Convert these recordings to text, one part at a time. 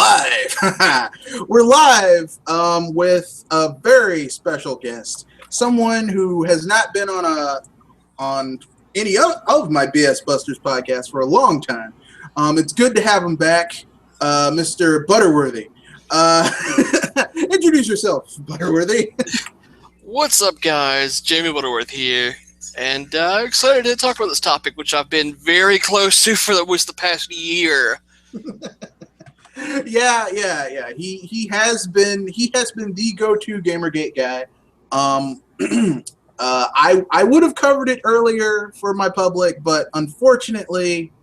live. We're live with a very special guest, someone who has not been on any of my BS Busters podcasts for a long time. It's good to have him back, Mr. Butterworthy. Introduce yourself, Butterworthy. What's up, guys? Jamie Butterworth here, and excited to talk about this topic, which I've been very close to for the past year. Yeah. He has been the go-to Gamergate guy. I would have covered it earlier for my public, but unfortunately,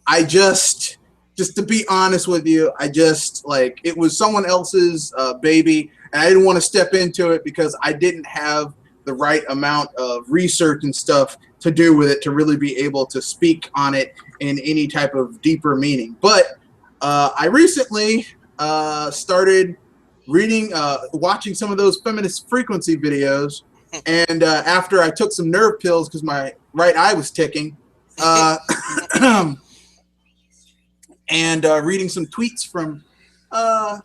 I just to be honest with you, it was someone else's baby, and I didn't want to step into it because I didn't have the right amount of research and stuff to do with it to really be able to speak on it in any type of deeper meaning. But I recently started reading, watching some of those feminist frequency videos, and after I took some nerve pills because my right eye was ticking, and reading some tweets from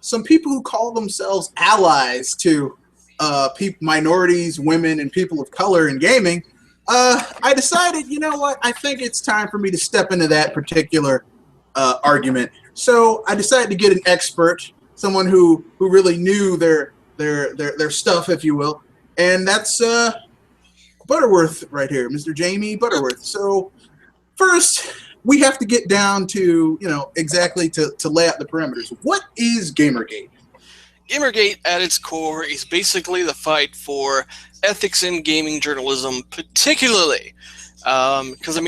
some people who call themselves allies to minorities, women, and people of color in gaming, I decided, you know what, I think it's time for me to step into that particular argument. So I decided to get an expert, someone who really knew their stuff, if you will, and that's Butterworth right here, Mr. Jamie Butterworth. So first, we have to get down to, exactly to lay out the parameters. What is Gamergate? Gamergate, at its core, is basically the fight for ethics in gaming journalism, particularly. Because,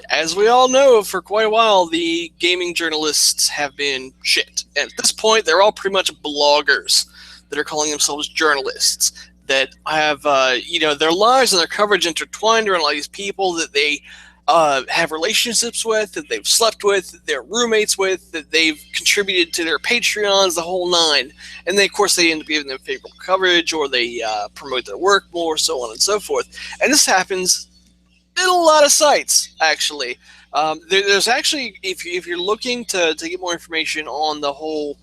as we all know, for quite a while, the gaming journalists have been shit. And at this point, they're all pretty much bloggers that are calling themselves journalists, that have, their lives and their coverage intertwined around all these people that they have relationships with, that they've slept with, that they're roommates with, that they've contributed to their Patreons, the whole nine. And then, of course, they end up giving them favorable coverage, or they promote their work more, so on and so forth. And this happens in a lot of sites, actually. There's actually, if you're looking to get more information on the whole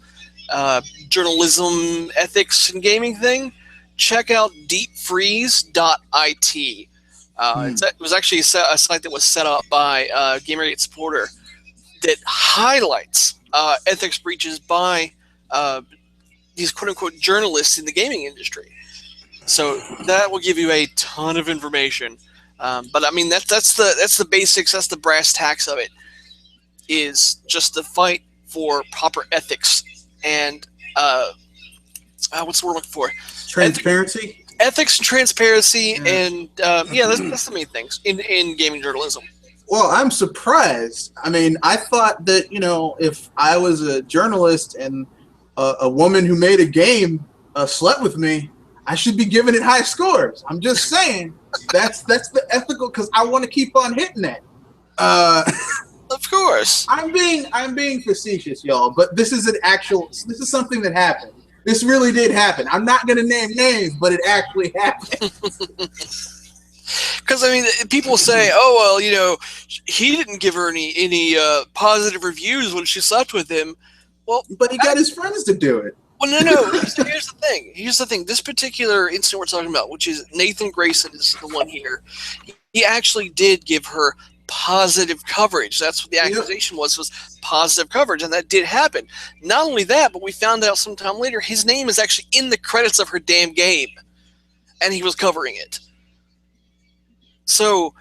journalism ethics and gaming thing, check out deepfreeze.it. It was actually a site that was set up by a Gamergate supporter that highlights ethics breaches by these quote-unquote journalists in the gaming industry. So that will give you a ton of information. But that's the basics. That's the brass tacks of it. Is just the fight for proper ethics and what's the word I'm looking for? Transparency. Ethics and transparency, and that's the main things in gaming journalism. Well, I'm surprised. I thought that, if I was a journalist and a woman who made a game slept with me, I should be giving it high scores. I'm just saying that's the ethical, because I want to keep on hitting that. Of course, I'm being facetious, y'all. But this is this is something that happened. This really did happen. I'm not going to name names, but it actually happened. Because, people say, oh, well, he didn't give her any positive reviews when she slept with him. Well, but he got his friends to do it. Well, no. Here's the thing. This particular incident we're talking about, which is Nathan Grayson is the one here, he actually did give her positive coverage. That's what the accusation was positive coverage, and that did happen. Not only that, but we found out sometime later his name is actually in the credits of her damn game, and he was covering it. So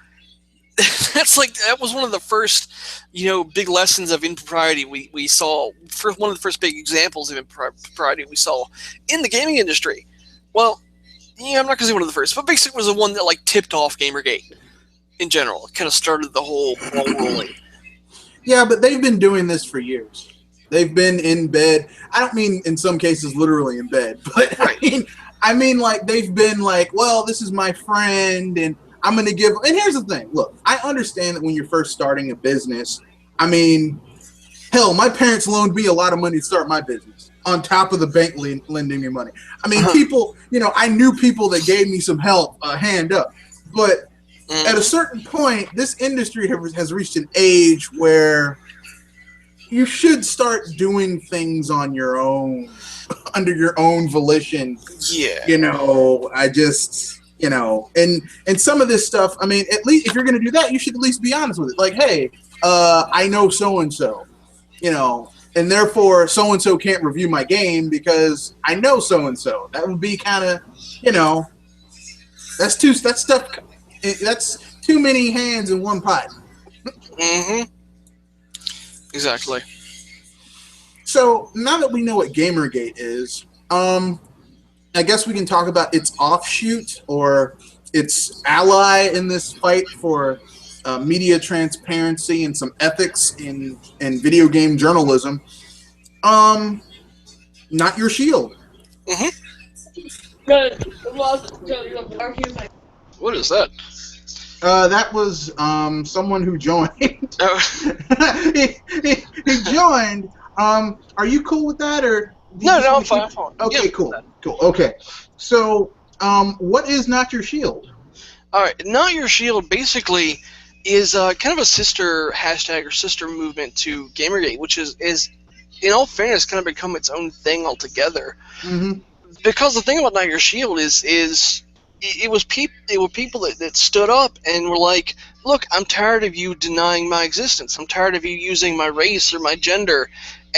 that was one of the first big lessons of impropriety we saw. One of the first big examples of impropriety we saw in the gaming industry. Well, I'm not gonna say one of the first, but basically was the one that tipped off Gamergate. In general, it kind of started the whole ball rolling. Yeah, but they've been doing this for years. They've been in bed. I don't mean in some cases literally in bed, but right. I mean they've been well, this is my friend, and I'm going to give. And here's the thing. Look, I understand that when you're first starting a business, hell, my parents loaned me a lot of money to start my business on top of the bank lending me money. People, I knew people that gave me some help, hand up, but at a certain point, this industry has reached an age where you should start doing things on your own, under your own volition. Yeah. You know, I just, you know, and some of this stuff, I mean, at least if you're going to do that, you should at least be honest with it. Like, hey, I know so-and-so, you know, and therefore so-and-so can't review my game because I know so-and-so. That would be kind of, you know, that's too many hands in one pot. Mm-hmm. Exactly. So now that we know what Gamergate is, I guess we can talk about its offshoot or its ally in this fight for media transparency and some ethics in video game journalism. Notyourshield. Mm-hmm. What is that? That was someone who joined. Oh. he joined. Are you cool with that, or No, I'm fine. Okay, yeah, cool. Okay, so what is Notyourshield? All right, Notyourshield basically is kind of a sister hashtag or sister movement to Gamergate, which is in all fairness kind of become its own thing altogether. Mm-hmm. Because the thing about Notyourshield is it were people that stood up and were like, look, I'm tired of you denying my existence. I'm tired of you using my race or my gender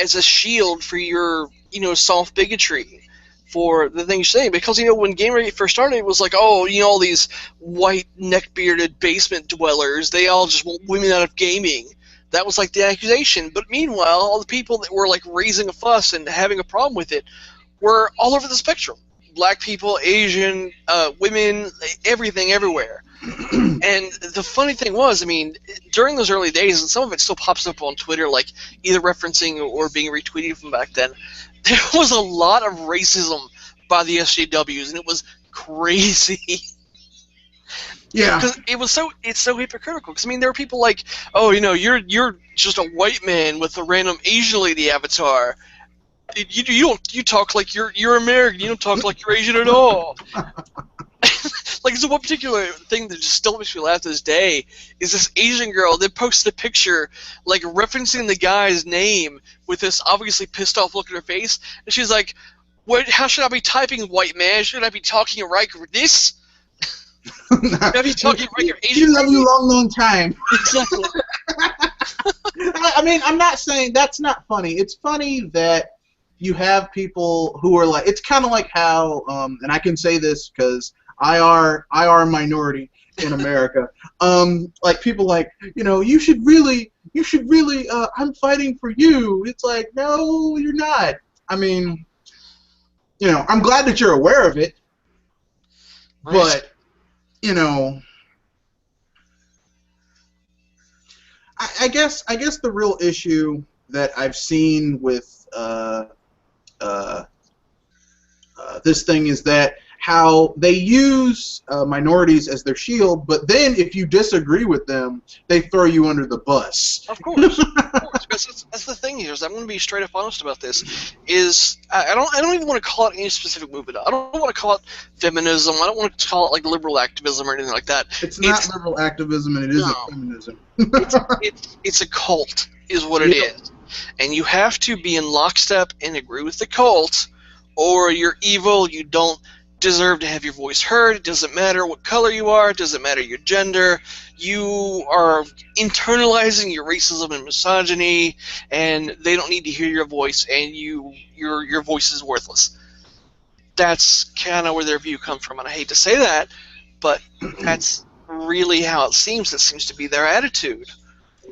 as a shield for your, soft bigotry for the things you're saying. Because, when Gamergate first started, it was like, oh, all these white, neck-bearded basement dwellers, they all just want women out of gaming. That was like the accusation. But meanwhile, all the people that were like raising a fuss and having a problem with it were all over the spectrum. Black people, Asian, women, everything, everywhere. And the funny thing was, during those early days, and some of it still pops up on Twitter, like either referencing or being retweeted from back then, there was a lot of racism by the SJWs, and it was crazy. Yeah, because it's so hypocritical. Because there were people like, oh, you're just a white man with a random Asian lady avatar. You talk like you're American. You don't talk like you're Asian at all. Like, so one particular thing that just still makes me laugh to this day is this Asian girl that posted a picture, like, referencing the guy's name with this obviously pissed off look on her face, and she's like, "What? How should I be typing, white man? Should I be talking right with this? Should I be talking right Asian? She love you long time." Exactly. I'm not saying that's not funny. It's funny that you have people who are like, it's kind of like how, and I can say this because I are a minority in America. Like people like, you should really, I'm fighting for you. It's like, no, you're not. I'm glad that you're aware of it, Right. but, I guess the real issue that I've seen with this thing is that how they use minorities as their shield, but then if you disagree with them, they throw you under the bus. Of course. Because that's the thing here. Is I'm going to be straight up honest about this. Is I don't even want to call it any specific movement. I don't want to call it feminism. I don't want to call it like liberal activism or anything like that. It's not liberal activism, and it isn't feminism. It's a cult, is what it is. And you have to be in lockstep and agree with the cult, or you're evil. You don't deserve to have your voice heard. It doesn't matter what color you are. It doesn't matter your gender. You are internalizing your racism and misogyny, and they don't need to hear your voice, and your voice is worthless. That's kind of where their view comes from, and I hate to say that, but that's really how it seems. It seems to be their attitude.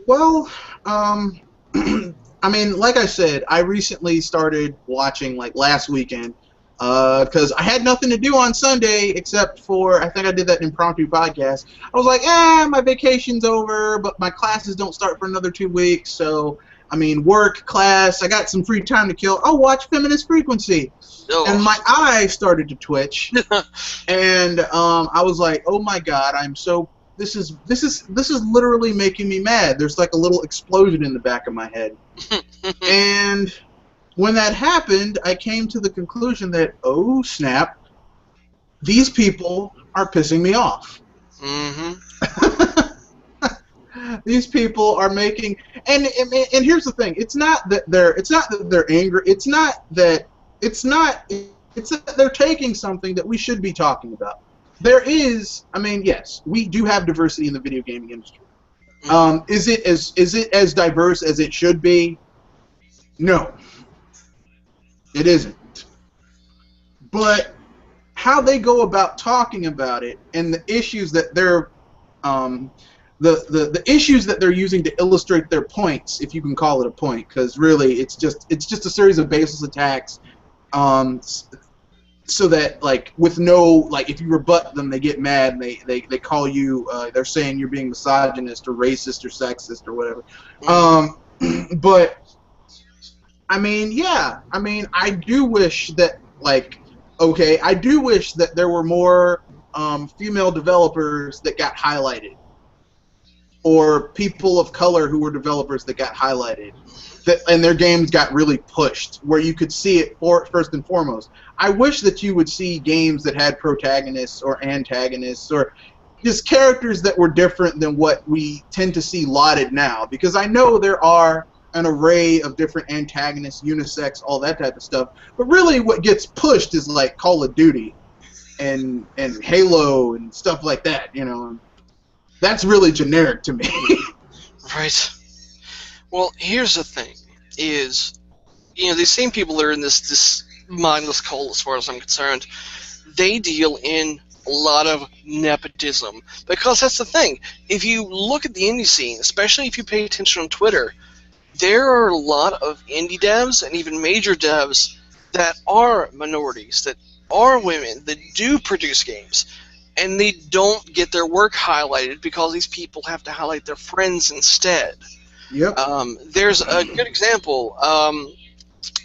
Well, like I said, I recently started watching, like, last weekend, because I had nothing to do on Sunday except for, I think I did that impromptu podcast. I was like, my vacation's over, but my classes don't start for another 2 weeks, so, work, class, I got some free time to kill. I'll watch Feminist Frequency. Oh. And my eye started to twitch, and I was like, oh my god, this is literally making me mad. There's like a little explosion in the back of my head. And when that happened, I came to the conclusion that, oh snap, these people are pissing me off. Mm-hmm. These people are making, and here's the thing: it's not that they're angry. It's that they're taking something that we should be talking about. There is, I mean, yes, we do have diversity in the video gaming industry. Is it as diverse as it should be? No, it isn't. But how they go about talking about it and the issues that they're the issues that they're using to illustrate their points, if you can call it a point, because really it's just a series of baseless attacks, so that, like, with no, like, if you rebut them, they get mad and they call you, they're saying you're being misogynist or racist or sexist or whatever. But I mean, yeah, I mean, I do wish that, like, okay, I do wish that there were more female developers that got highlighted, or people of color who were developers that got highlighted, and their games got really pushed, where you could see it first and foremost. I wish that you would see games that had protagonists or antagonists, or just characters that were different than what we tend to see lauded now, because I know there are an array of different antagonists, unisex, all that type of stuff, but really what gets pushed is like Call of Duty and Halo and stuff like that, you know. That's really generic to me. Right. Well, here's the thing, is, you know, these same people that are in this mindless cult, as far as I'm concerned, they deal in a lot of nepotism. Because that's the thing. If you look at the indie scene, especially if you pay attention on Twitter, there are a lot of indie devs and even major devs that are minorities, that are women, that do produce games, and they don't get their work highlighted because these people have to highlight their friends instead. Yep. There's a good example.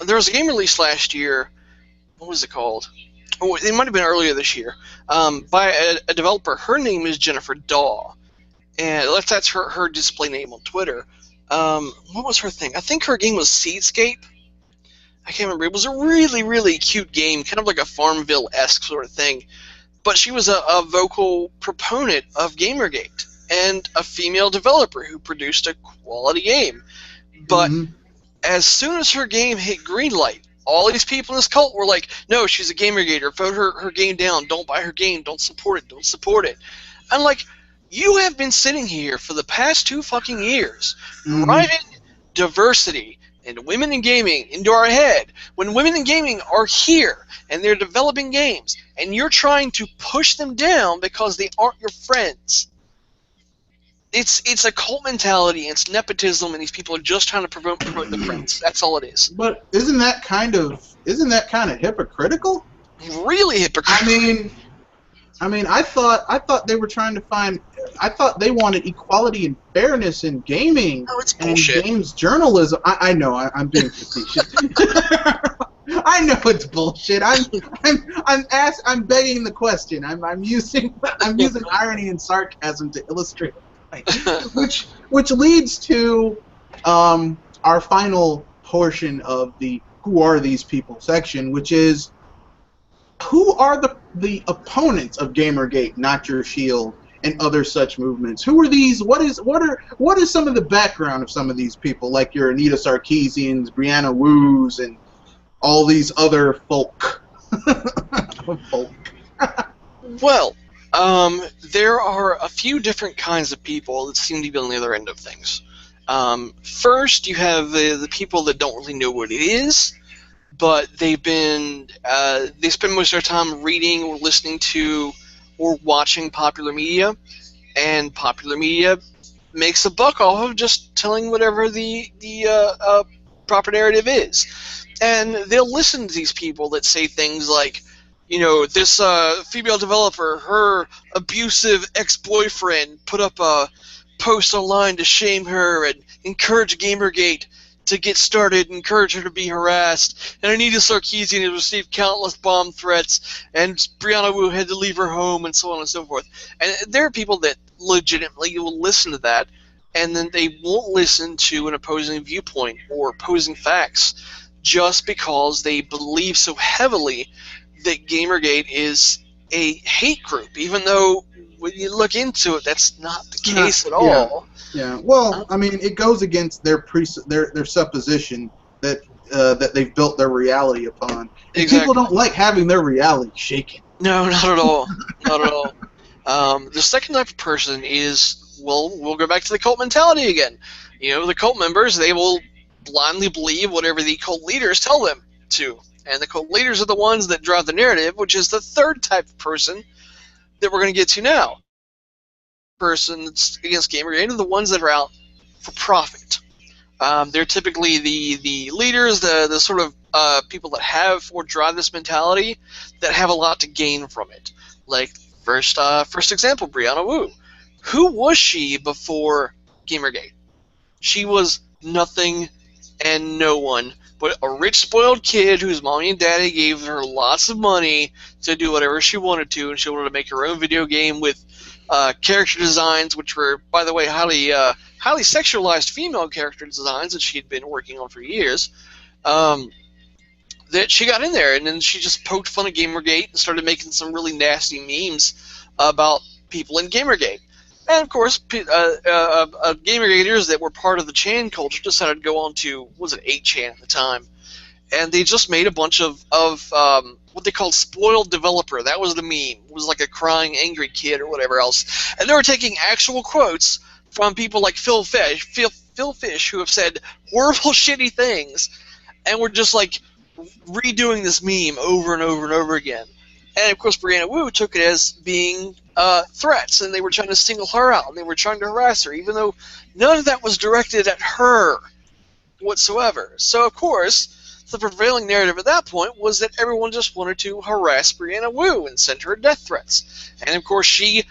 There was a game released last year. What was it called? Oh, it might have been earlier this year. By a developer. Her name is Jennifer Daw, and that's her display name on Twitter. What was her thing? I think her game was Seedscape. I can't remember. It was a really, really cute game, kind of like a Farmville-esque sort of thing. But she was a vocal proponent of Gamergate and a female developer who produced a quality game. But as soon as her game hit greenlight, all these people in this cult were like, no, she's a Gamergater. Vote her game down. Don't buy her game. Don't support it. Don't support it. I'm like, you have been sitting here for the past 2 fucking years driving diversity and women in gaming into our head, when women in gaming are here and they're developing games, and you're trying to push them down because they aren't your friends. It's a cult mentality, and it's nepotism, and these people are just trying to promote the friends. That's all it is. But isn't that kind of hypocritical? Really hypocritical. I mean, I thought they were trying to find. I thought they wanted equality and fairness in gaming and games journalism. I know I'm being facetious. I know it's bullshit. I'm begging the question. I'm using irony and sarcasm to illustrate it, which leads to our final portion of the "Who Are These People" section, which is, who are the opponents of Gamergate, Notyourshield, and other such movements? Who are these? What is some of the background of some of these people, like your Anita Sarkeesians, Brianna Woos, and all these other folk? Well, there are a few different kinds of people that seem to be on the other end of things. First, you have the people that don't really know what it is, but they spend most of their time reading or listening to or watching popular media, and popular media makes a buck off of just telling whatever the proper narrative is. And they'll listen to these people that say things like, you know, this female developer, her abusive ex-boyfriend put up a post online to shame her and encourage Gamergate to get started, encourage her to be harassed, and Anita Sarkeesian has received countless bomb threats, and Brianna Wu had to leave her home, and so on and so forth. And there are people that legitimately will listen to that, and then they won't listen to an opposing viewpoint or opposing facts just because they believe so heavily that Gamergate is a hate group, even though when you look into it, that's not the case at Yeah. all. Yeah. Well, I mean, it goes against their their supposition that that they've built their reality upon, and people Exactly. don't like having their reality shaken. No, not at all. Not at all. The second type of person is, well, we'll go back to the cult mentality again. You know, the cult members, they will blindly believe whatever the cult leaders tell them to. And the cult leaders are the ones that drive the narrative, which is the third type of person that we're going to get to now. Person that's against Gamergate are the ones that are out for profit. They're typically the leaders, the sort of people that have or drive this mentality that have a lot to gain from it. Like, first example, Brianna Wu. Who was she before Gamergate? She was nothing and no one but a rich, spoiled kid whose mommy and daddy gave her lots of money to do whatever she wanted to, and she wanted to make her own video game with character designs, which were, by the way, highly sexualized female character designs that she had been working on for years. That she got in there, and then she just poked fun at Gamergate and started making some really nasty memes about people in Gamergate. And of course, Gamergaters that were part of the Chan culture decided to go on to, what was it, 8chan at the time, and they just made a bunch of what they called spoiled developer. That was the meme. It was like a crying, angry kid or whatever else. And they were taking actual quotes from people like Phil Fish, who have said horrible, shitty things, and were just like redoing this meme over and over and over again. And of course, Brianna Wu took it as being threats, and they were trying to single her out, and they were trying to harass her, even though none of that was directed at her whatsoever. So, of course, the prevailing narrative at that point was that everyone just wanted to harass Brianna Wu and send her death threats. And, of course, she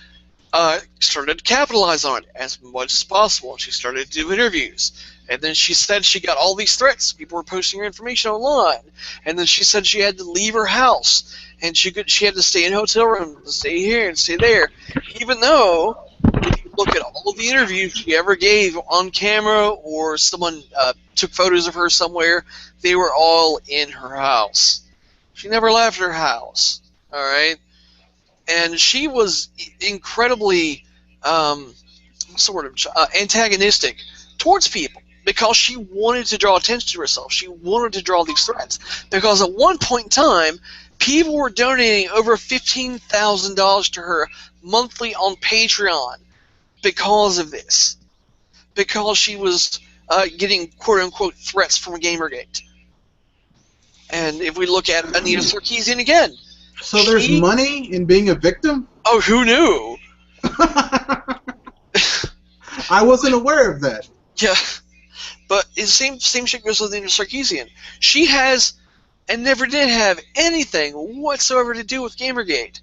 started to capitalize on it as much as possible. She started to do interviews. And then she said she got all these threats. People were posting her information online. And then she said she had to leave her house. And she had to stay in hotel rooms, and stay here and stay there. Even though, if you look at all of the interviews she ever gave on camera, or someone took photos of her somewhere, they were all in her house. She never left her house. All right? And she was incredibly antagonistic towards people, because she wanted to draw attention to herself. She wanted to draw these threats. Because at one point in time, people were donating over $15,000 to her monthly on Patreon because of this. Because she was getting quote-unquote threats from Gamergate. And if we look at Anita Sarkeesian again. So there's money in being a victim? Oh, who knew? I wasn't aware of that. Yeah. But the same shit goes with Anita Sarkeesian. She has, and never did have, anything whatsoever to do with Gamergate.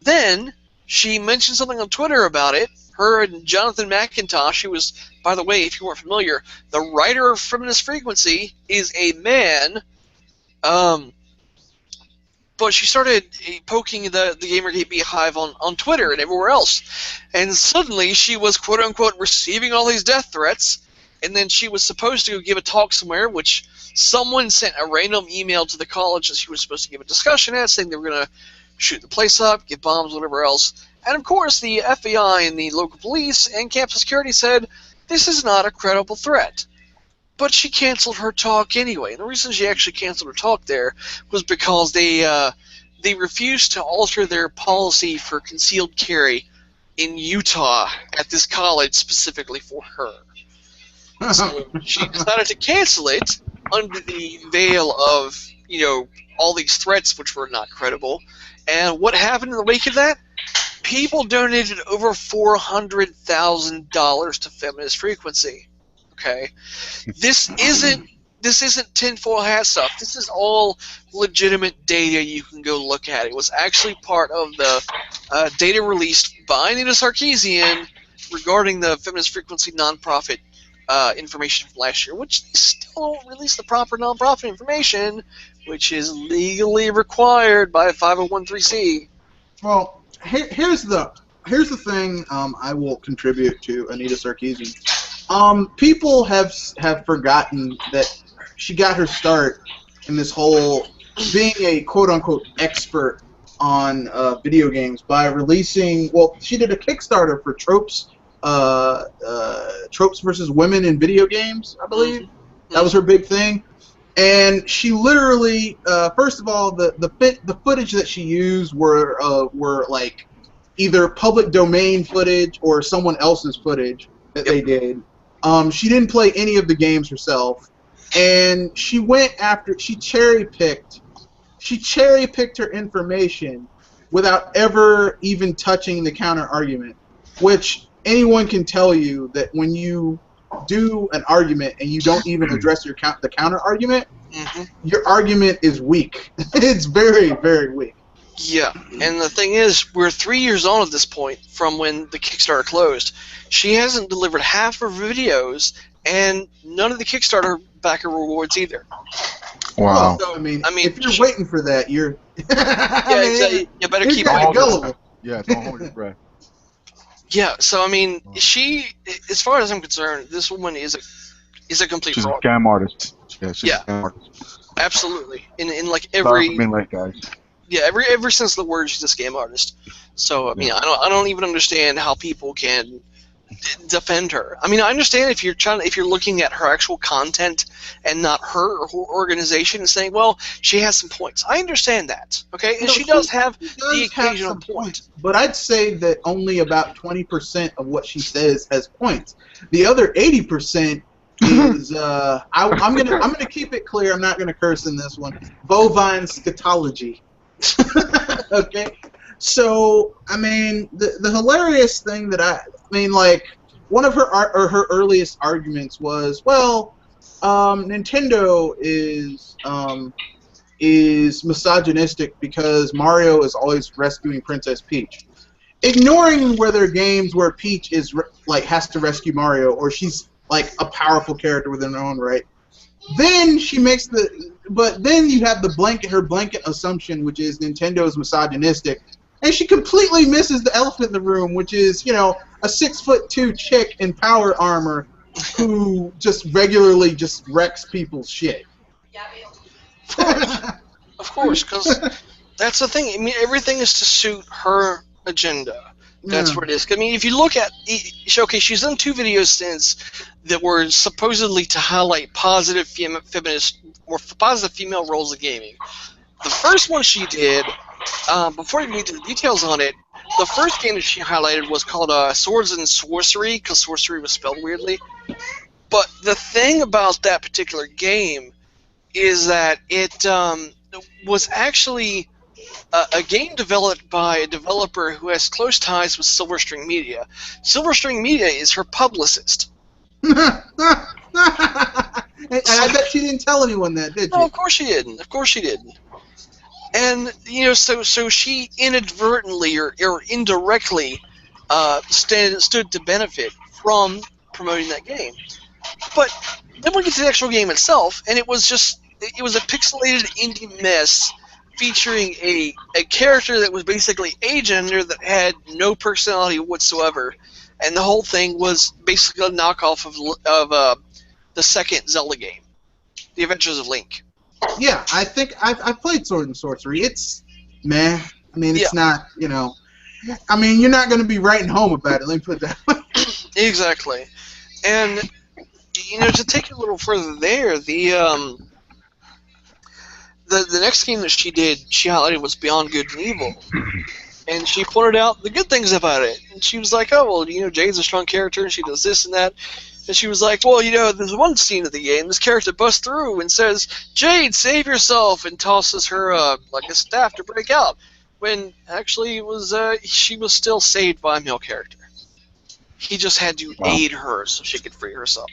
Then, she mentioned something on Twitter about it. Her and Jonathan McIntosh, who was, by the way, if you weren't familiar, the writer of Feminist Frequency, is a man. But she started poking the Gamergate beehive on Twitter and everywhere else. And suddenly, she was, quote-unquote, receiving all these death threats. And then she was supposed to go give a talk somewhere, which someone sent a random email to the college that she was supposed to give a discussion at, saying they were going to shoot the place up, get bombs, whatever else. And of course, the FBI and the local police and campus security said, this is not a credible threat. But she canceled her talk anyway. And the reason she actually canceled her talk there was because they refused to alter their policy for concealed carry in Utah at this college specifically for her. So she decided to cancel it under the veil of, all these threats which were not credible. And what happened in the wake of that? People donated over $400,000 to Feminist Frequency. Okay? This isn't tinfoil hat stuff. This is all legitimate data you can go look at. It was actually part of the data released by Anita Sarkeesian regarding the Feminist Frequency nonprofit information from last year, which they still don't release the proper nonprofit information, which is legally required by 501(c). Well, here's the thing I will contribute to Anita Sarkeesian. People have forgotten that she got her start in this whole being a quote-unquote expert on video games by releasing. Well, she did a Kickstarter for Tropes, Tropes versus Women in Video Games, I believe. That was her big thing. And she literally, first of all, the footage that she used were like either public domain footage or someone else's footage that they did. She didn't play any of the games herself, and she went after she cherry picked her information without ever even touching the counter argument, which anyone can tell you that when you do an argument and you don't even address the counter argument, your argument is weak. It's very, very weak. Yeah, and the thing is, we're 3 years on at this point from when the Kickstarter closed. She hasn't delivered half her videos, and none of the Kickstarter backer rewards either. Wow. Well, so, I mean, if you're waiting for that, you're... you better keep it gullible. Yeah, don't hold your breath. Yeah, so I mean, she, as far as I'm concerned, this woman is a complete fraud. She's a scam artist. Yeah, she's a scam artist. Absolutely. In like every... Sorry for being late, guys. Yeah, ever since the word, she's a scam artist. So I mean, I don't even understand how people can defend her. I mean, I understand if you're looking at her actual content and not her or her organization and saying, well, she has some points. I understand that. Okay, and she does have the occasional point. But I'd say that only about 20% of what she says has points. The other 80% is I'm gonna keep it clear. I'm not gonna curse in this one. Bovine scatology. Okay, so I mean the hilarious thing that I mean, like, one of her earliest arguments was, well, Nintendo is misogynistic because Mario is always rescuing Princess Peach, ignoring whether games where Peach is has to rescue Mario or she's like a powerful character within her own right. Then she makes but then you have her blanket assumption, which is Nintendo is misogynistic, and she completely misses the elephant in the room, which is, you know, a 6'2" chick in power armor who just regularly just wrecks people's shit. Of course, because that's the thing. I mean, everything is to suit her agenda. That's what it is. I mean, if you look at, okay, she's done 2 videos since that were supposedly to highlight positive feminist or positive female roles in gaming. The first one she did, before you get into the details on it, the first game that she highlighted was called Swords and Sorcery, because sorcery was spelled weirdly. But the thing about that particular game is that it was actually a game developed by a developer who has close ties with Silverstring Media. Silverstring Media is her publicist. And I bet she didn't tell anyone that, did she? No, of course she didn't. Of course she didn't. And, you know, so she inadvertently or indirectly stood to benefit from promoting that game. But then we get to the actual game itself, and it was a pixelated indie mess featuring a character that was basically agender that had no personality whatsoever, and the whole thing was basically a knockoff of the second Zelda game, The Adventures of Link. Yeah, I think I've played Sword and Sorcery. It's meh. I mean, it's not, you know. I mean, you're not going to be writing home about it. Let me put it that way. Exactly, and you know, to take it a little further there, the next game that she highlighted was Beyond Good and Evil, and she pointed out the good things about it. And she was like, "Oh, well, you know, Jade's a strong character, and she does this and that." And she was like, well, you know, there's one scene of the game, this character busts through and says, "Jade, save yourself," and tosses her, like a staff to break out. When actually it was, she was still saved by a male character. He just had to aid her so she could free herself.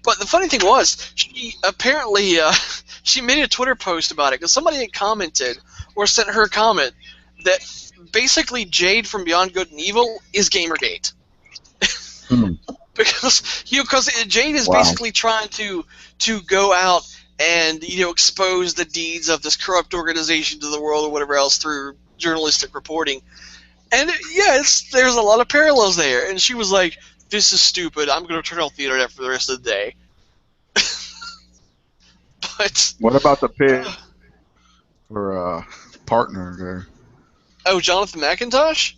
But the funny thing was, she apparently, she made a Twitter post about it, because somebody had commented, or sent her a comment, that basically Jade from Beyond Good and Evil is Gamergate. Because Jade is basically trying to go out and, you know, expose the deeds of this corrupt organization to the world or whatever else through journalistic reporting. And there's a lot of parallels there. And she was like, "This is stupid. I'm going to turn off the internet for the rest of the day." But what about the pig for partner there? Oh, Jonathan McIntosh?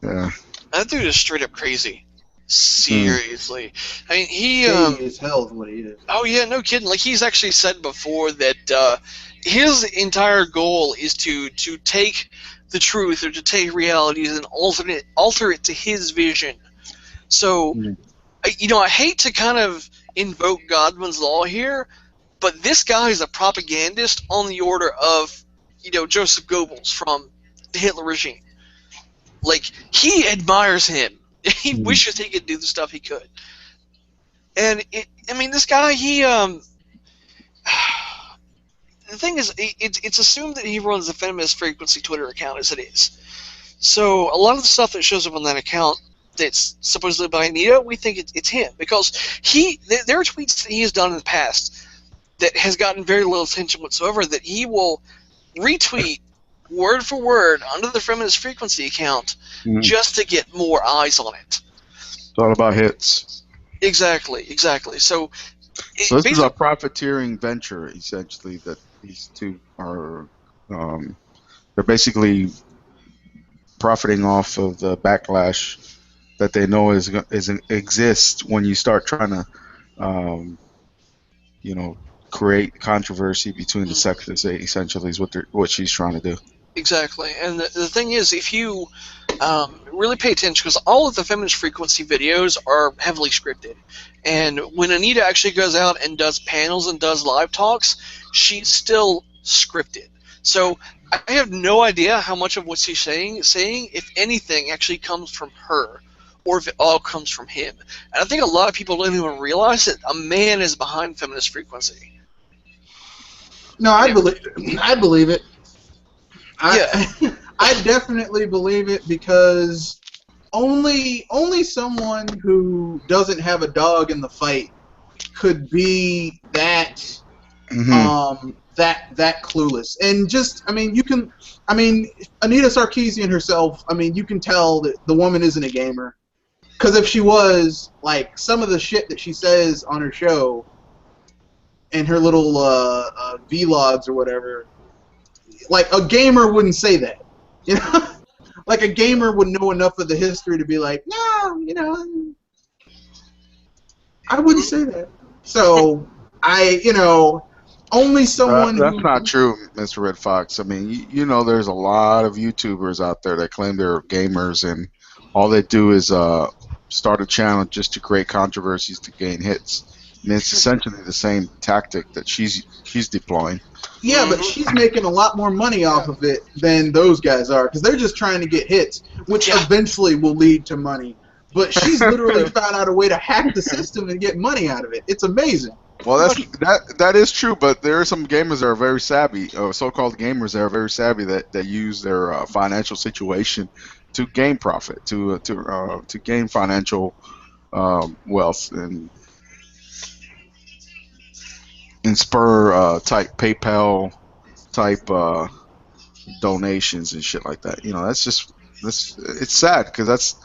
Yeah. That dude is straight up crazy. Seriously. I mean, Shady as hell is what he is. Oh yeah, no kidding. Like he's actually said before that his entire goal is to take the truth or to take realities and alter it to his vision. So, I hate to kind of invoke Godwin's law here, but this guy is a propagandist on the order of, Joseph Goebbels from the Hitler regime. Like, he admires him. He wishes he could do the stuff he could. And, this guy, the thing is, it's assumed that he runs a feminist frequency Twitter account as it is. So, a lot of the stuff that shows up on that account that's supposedly by Anita, we think it's him. Because there are tweets that he has done in the past that has gotten very little attention whatsoever that he will retweet word for word under the feminist frequency account just to get more eyes on it. It's all about hits. Exactly. So this is a profiteering venture, essentially, that these two are. They're basically profiting off of the backlash that they know exists when you start trying to, create controversy between the sexes. Essentially, is what she's trying to do. Exactly, and the thing is, if you really pay attention, because all of the feminist frequency videos are heavily scripted, and when Anita actually goes out and does panels and does live talks, she's still scripted. So I have no idea how much of what she's saying, if anything, actually comes from her, or if it all comes from him. And I think a lot of people don't even realize that a man is behind feminist frequency. No, I believe it. I definitely believe it, because only someone who doesn't have a dog in the fight could be that that clueless. And just, Anita Sarkeesian herself, you can tell that the woman isn't a gamer. Because if she was, like, some of the shit that she says on her show and her little vlogs or whatever, like, a gamer wouldn't say that. Like, a gamer would know enough of the history to be like, no, I wouldn't say that. So, only someone That's not true, Mr. Red Fox. There's a lot of YouTubers out there that claim they're gamers, and all they do is start a channel just to create controversies to gain hits. And it's essentially the same tactic that she's deploying. Yeah, but she's making a lot more money off of it than those guys are, because they're just trying to get hits, which eventually will lead to money. But she's literally found out a way to hack the system and get money out of it. It's amazing. Well, that is true, but there are some gamers that are very savvy, or so-called gamers that are very savvy that use their financial situation to gain profit, to gain financial wealth and spur type PayPal type donations and shit like that. It's sad, because that's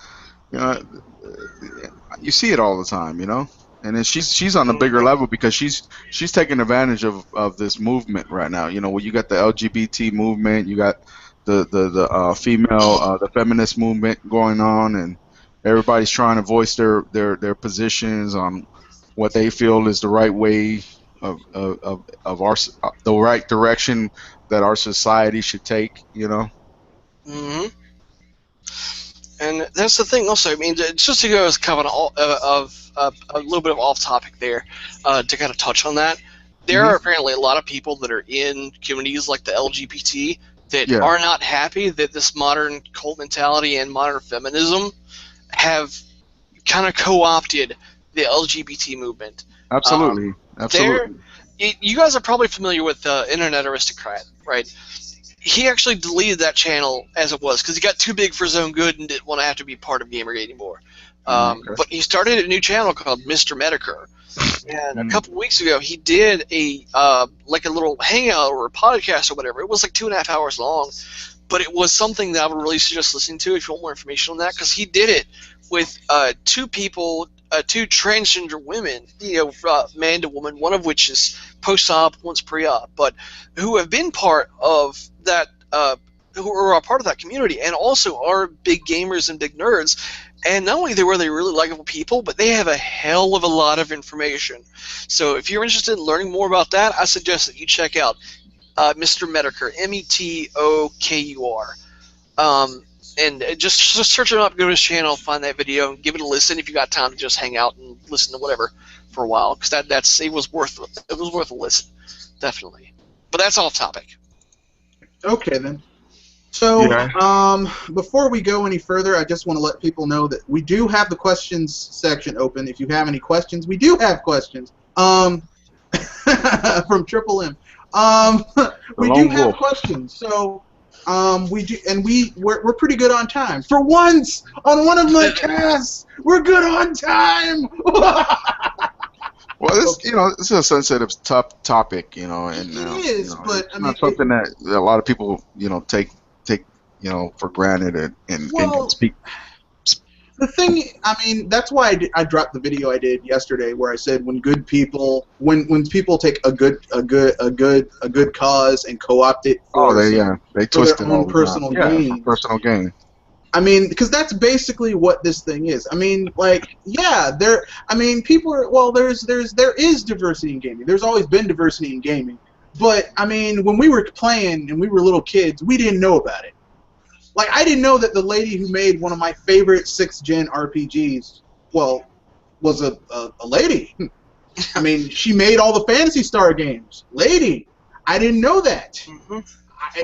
you see it all the time, And then she's on a bigger level, because she's taking advantage of this movement right now. Where you got the LGBT movement, you got the female the feminist movement going on, and everybody's trying to voice their positions on what they feel is the right way of the right direction that our society should take. Mm-hmm. And that's the thing. Also, just to go as kind of a little bit of off topic there, to kind of touch on that, there are apparently a lot of people that are in communities like the LGBT that are not happy that this modern cult mentality and modern feminism have kind of co-opted the LGBT movement. Absolutely. You guys are probably familiar with Internet Aristocrat, right? He actually deleted that channel as it was because he got too big for his own good and didn't want to have to be part of Gamergate anymore. But he started a new channel called Mr. Medicare. And a couple weeks ago, he did a little hangout or a podcast or whatever. It was like 2.5 hours long, but it was something that I would really suggest listening to if you want more information on that, because he did it with two people, two transgender women, man to woman, one of which is post-op, one's pre-op, but who have been part of that who are a part of that community and also are big gamers and big nerds. And not only were they really likable people, but they have a hell of a lot of information. So if you're interested in learning more about that, I suggest that you check out Mr. Metokur, Metokur. And just search him up, go to his channel, find that video, and give it a listen if you got time to just hang out and listen to whatever for a while, because it was worth a listen, definitely. But that's off topic. Okay then. So before we go any further, I just want to let people know that we do have the questions section open. If you have any questions, we do have questions. From Triple M. We do have questions. So. We do, and we're pretty good on time. For once, on one of my casts, we're good on time. Well, this this is a sensitive, tough topic, and it is, but it's not something that a lot of people take for granted and speak. The thing, that's why I dropped the video I did yesterday, where I said when people take a good cause and co-opt it for they twist their it own personal gain. For personal gain. Because that's basically what this thing is. People are there is diversity in gaming. There's always been diversity in gaming, but when we were playing and we were little kids, we didn't know about it. Like, I didn't know that the lady who made one of my favorite 6th-gen RPGs, was a lady. She made all the Phantasy Star games. Lady. I didn't know that. Mm-hmm.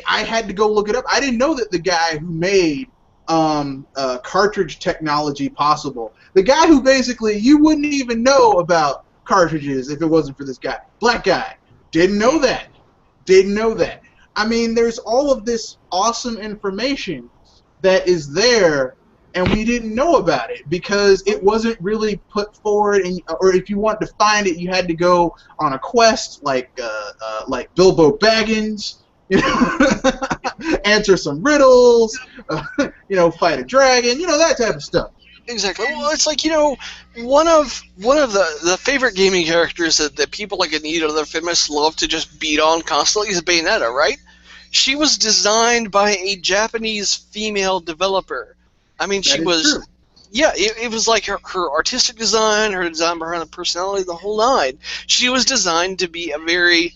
I had to go look it up. I didn't know that the guy who made cartridge technology possible, the guy who basically you wouldn't even know about cartridges if it wasn't for this guy. Black guy. Didn't know that. Didn't know that. There's all of this awesome information that is there, and we didn't know about it because it wasn't really put forward. Or if you wanted to find it, you had to go on a quest like Bilbo Baggins, answer some riddles, fight a dragon, that type of stuff. Exactly. Well, it's like, one of the favorite gaming characters that people like Anita and other feminists love to just beat on constantly is Bayonetta, right? She was designed by a Japanese female developer. She was... True. Yeah, it was like her artistic design, her design behind the personality, the whole nine. She was designed to be a very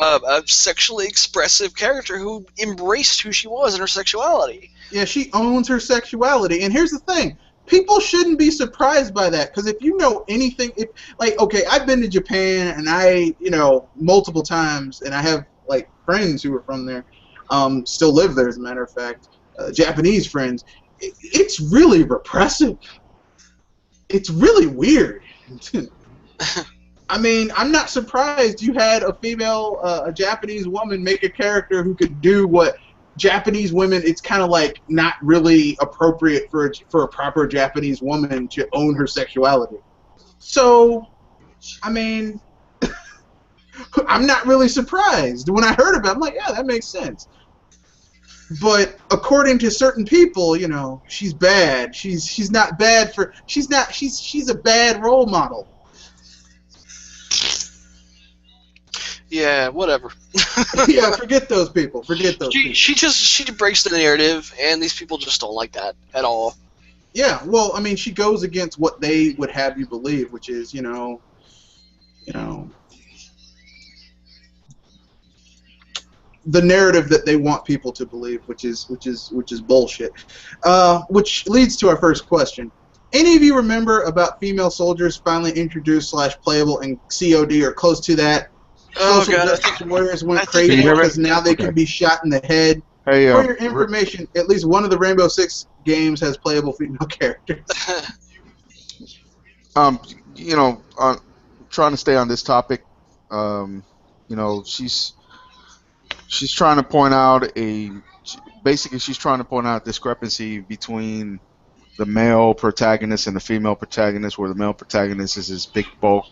a sexually expressive character who embraced who she was and her sexuality. Yeah, she owns her sexuality. And here's the thing. People shouldn't be surprised by that, because if you know anything, I've been to Japan, and multiple times, and I have, friends who are from there, still live there, as a matter of fact, Japanese friends. It's really repressive. It's really weird. I'm not surprised you had a female, a Japanese woman make a character who could do what Japanese women, it's kind of not really appropriate for a proper Japanese woman to own her sexuality. So, I'm not really surprised. When I heard about it, I'm like, yeah, that makes sense. But according to certain people, she's bad. She's not bad for... She's a bad role model. Yeah, whatever. Yeah, forget those people. She breaks the narrative, and these people just don't like that at all. Yeah, well, she goes against what they would have you believe, which is, the narrative that they want people to believe, which is bullshit. Which leads to our first question. Any of you remember about female soldiers finally introduced / playable in COD or close to that? Social justice warriors went crazy because now they can be shot in the head. Hey, for your information, at least one of the Rainbow Six games has playable female characters. Trying to stay on this topic, she's trying to point out she's trying to point out a discrepancy between the male protagonist and the female protagonist, where the male protagonist is this big bulk,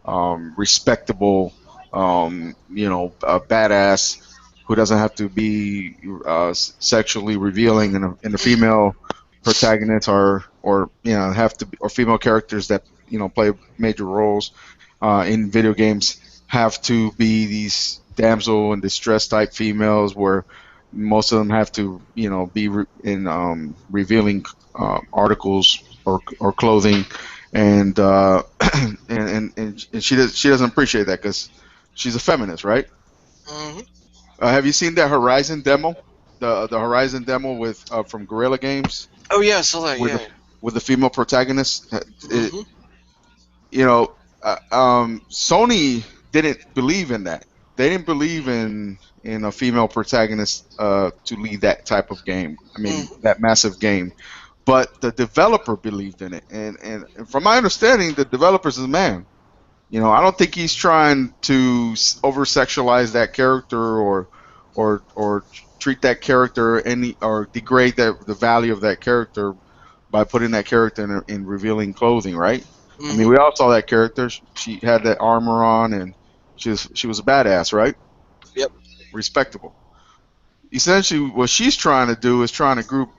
respectable, a badass who doesn't have to be sexually revealing, and the female protagonists or female characters that play major roles in video games have to be these damsel in distress type females where most of them have to, be in revealing articles or clothing, and and she doesn't appreciate that because she's a feminist, right? Hmm. Have you seen that Horizon demo? The Horizon demo with from Guerrilla Games Oh yeah, I saw that. with Yeah. the female protagonist. Hmm. Sony didn't believe in that. They didn't believe in a female protagonist to lead that type of game. I mean, Hmm. that massive game. But the developer believed in it, and from my understanding, the developer is a man. I don't think he's trying to over sexualize that character or treat that character any or degrade the value of that character by putting that character in revealing clothing, right? I mean, Hmm. we all saw that character. She had that armor on, and she was a badass, right? Yep. Respectable. Essentially, what she's trying to do is trying to group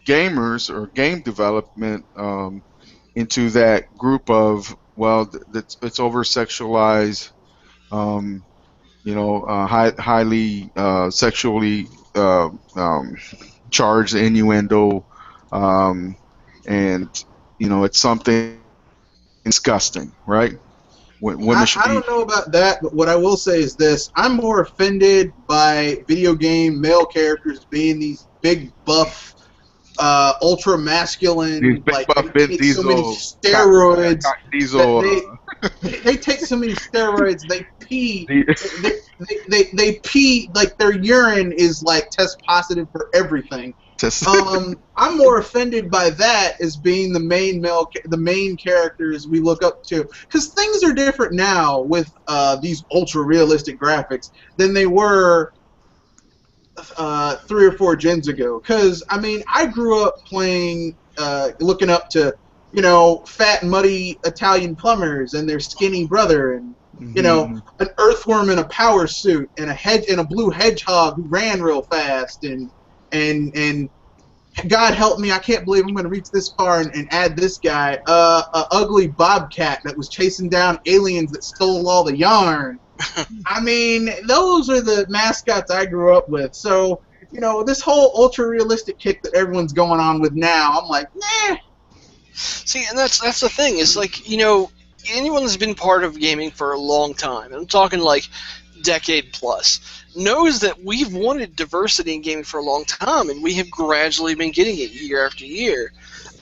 gamers or game development into that group of, well, it's over sexualized, highly sexually charged innuendo, um, and it's something disgusting, right? Women should I be. don't know about that, but what I will say is this: I'm more offended by video game male characters being these big buff, ultra These masculine, big like buff they Vin take so many Diesel, cock, steroids cock that Diesel. they take so many steroids they pee The, they pee like their urine is like test positive for everything. just, I'm more offended by that as being the main characters we look up to, because things are different now with these ultra realistic graphics than they were 3 or 4 gens ago. Because I mean, I grew up playing, looking up to, fat muddy Italian plumbers and their skinny brother, and Mhm. an earthworm in a power suit and a blue hedgehog who ran real fast, and God help me, I can't believe I'm going to reach this far and add this guy, a ugly bobcat that was chasing down aliens that stole all the yarn. I mean, those are the mascots I grew up with. So, this whole ultra realistic kick that everyone's going on with now, I'm like, nah. See, and that's the thing. It's like, anyone that's been part of gaming for a long time, and I'm talking like decade plus, knows that we've wanted diversity in gaming for a long time, and we have gradually been getting it year after year.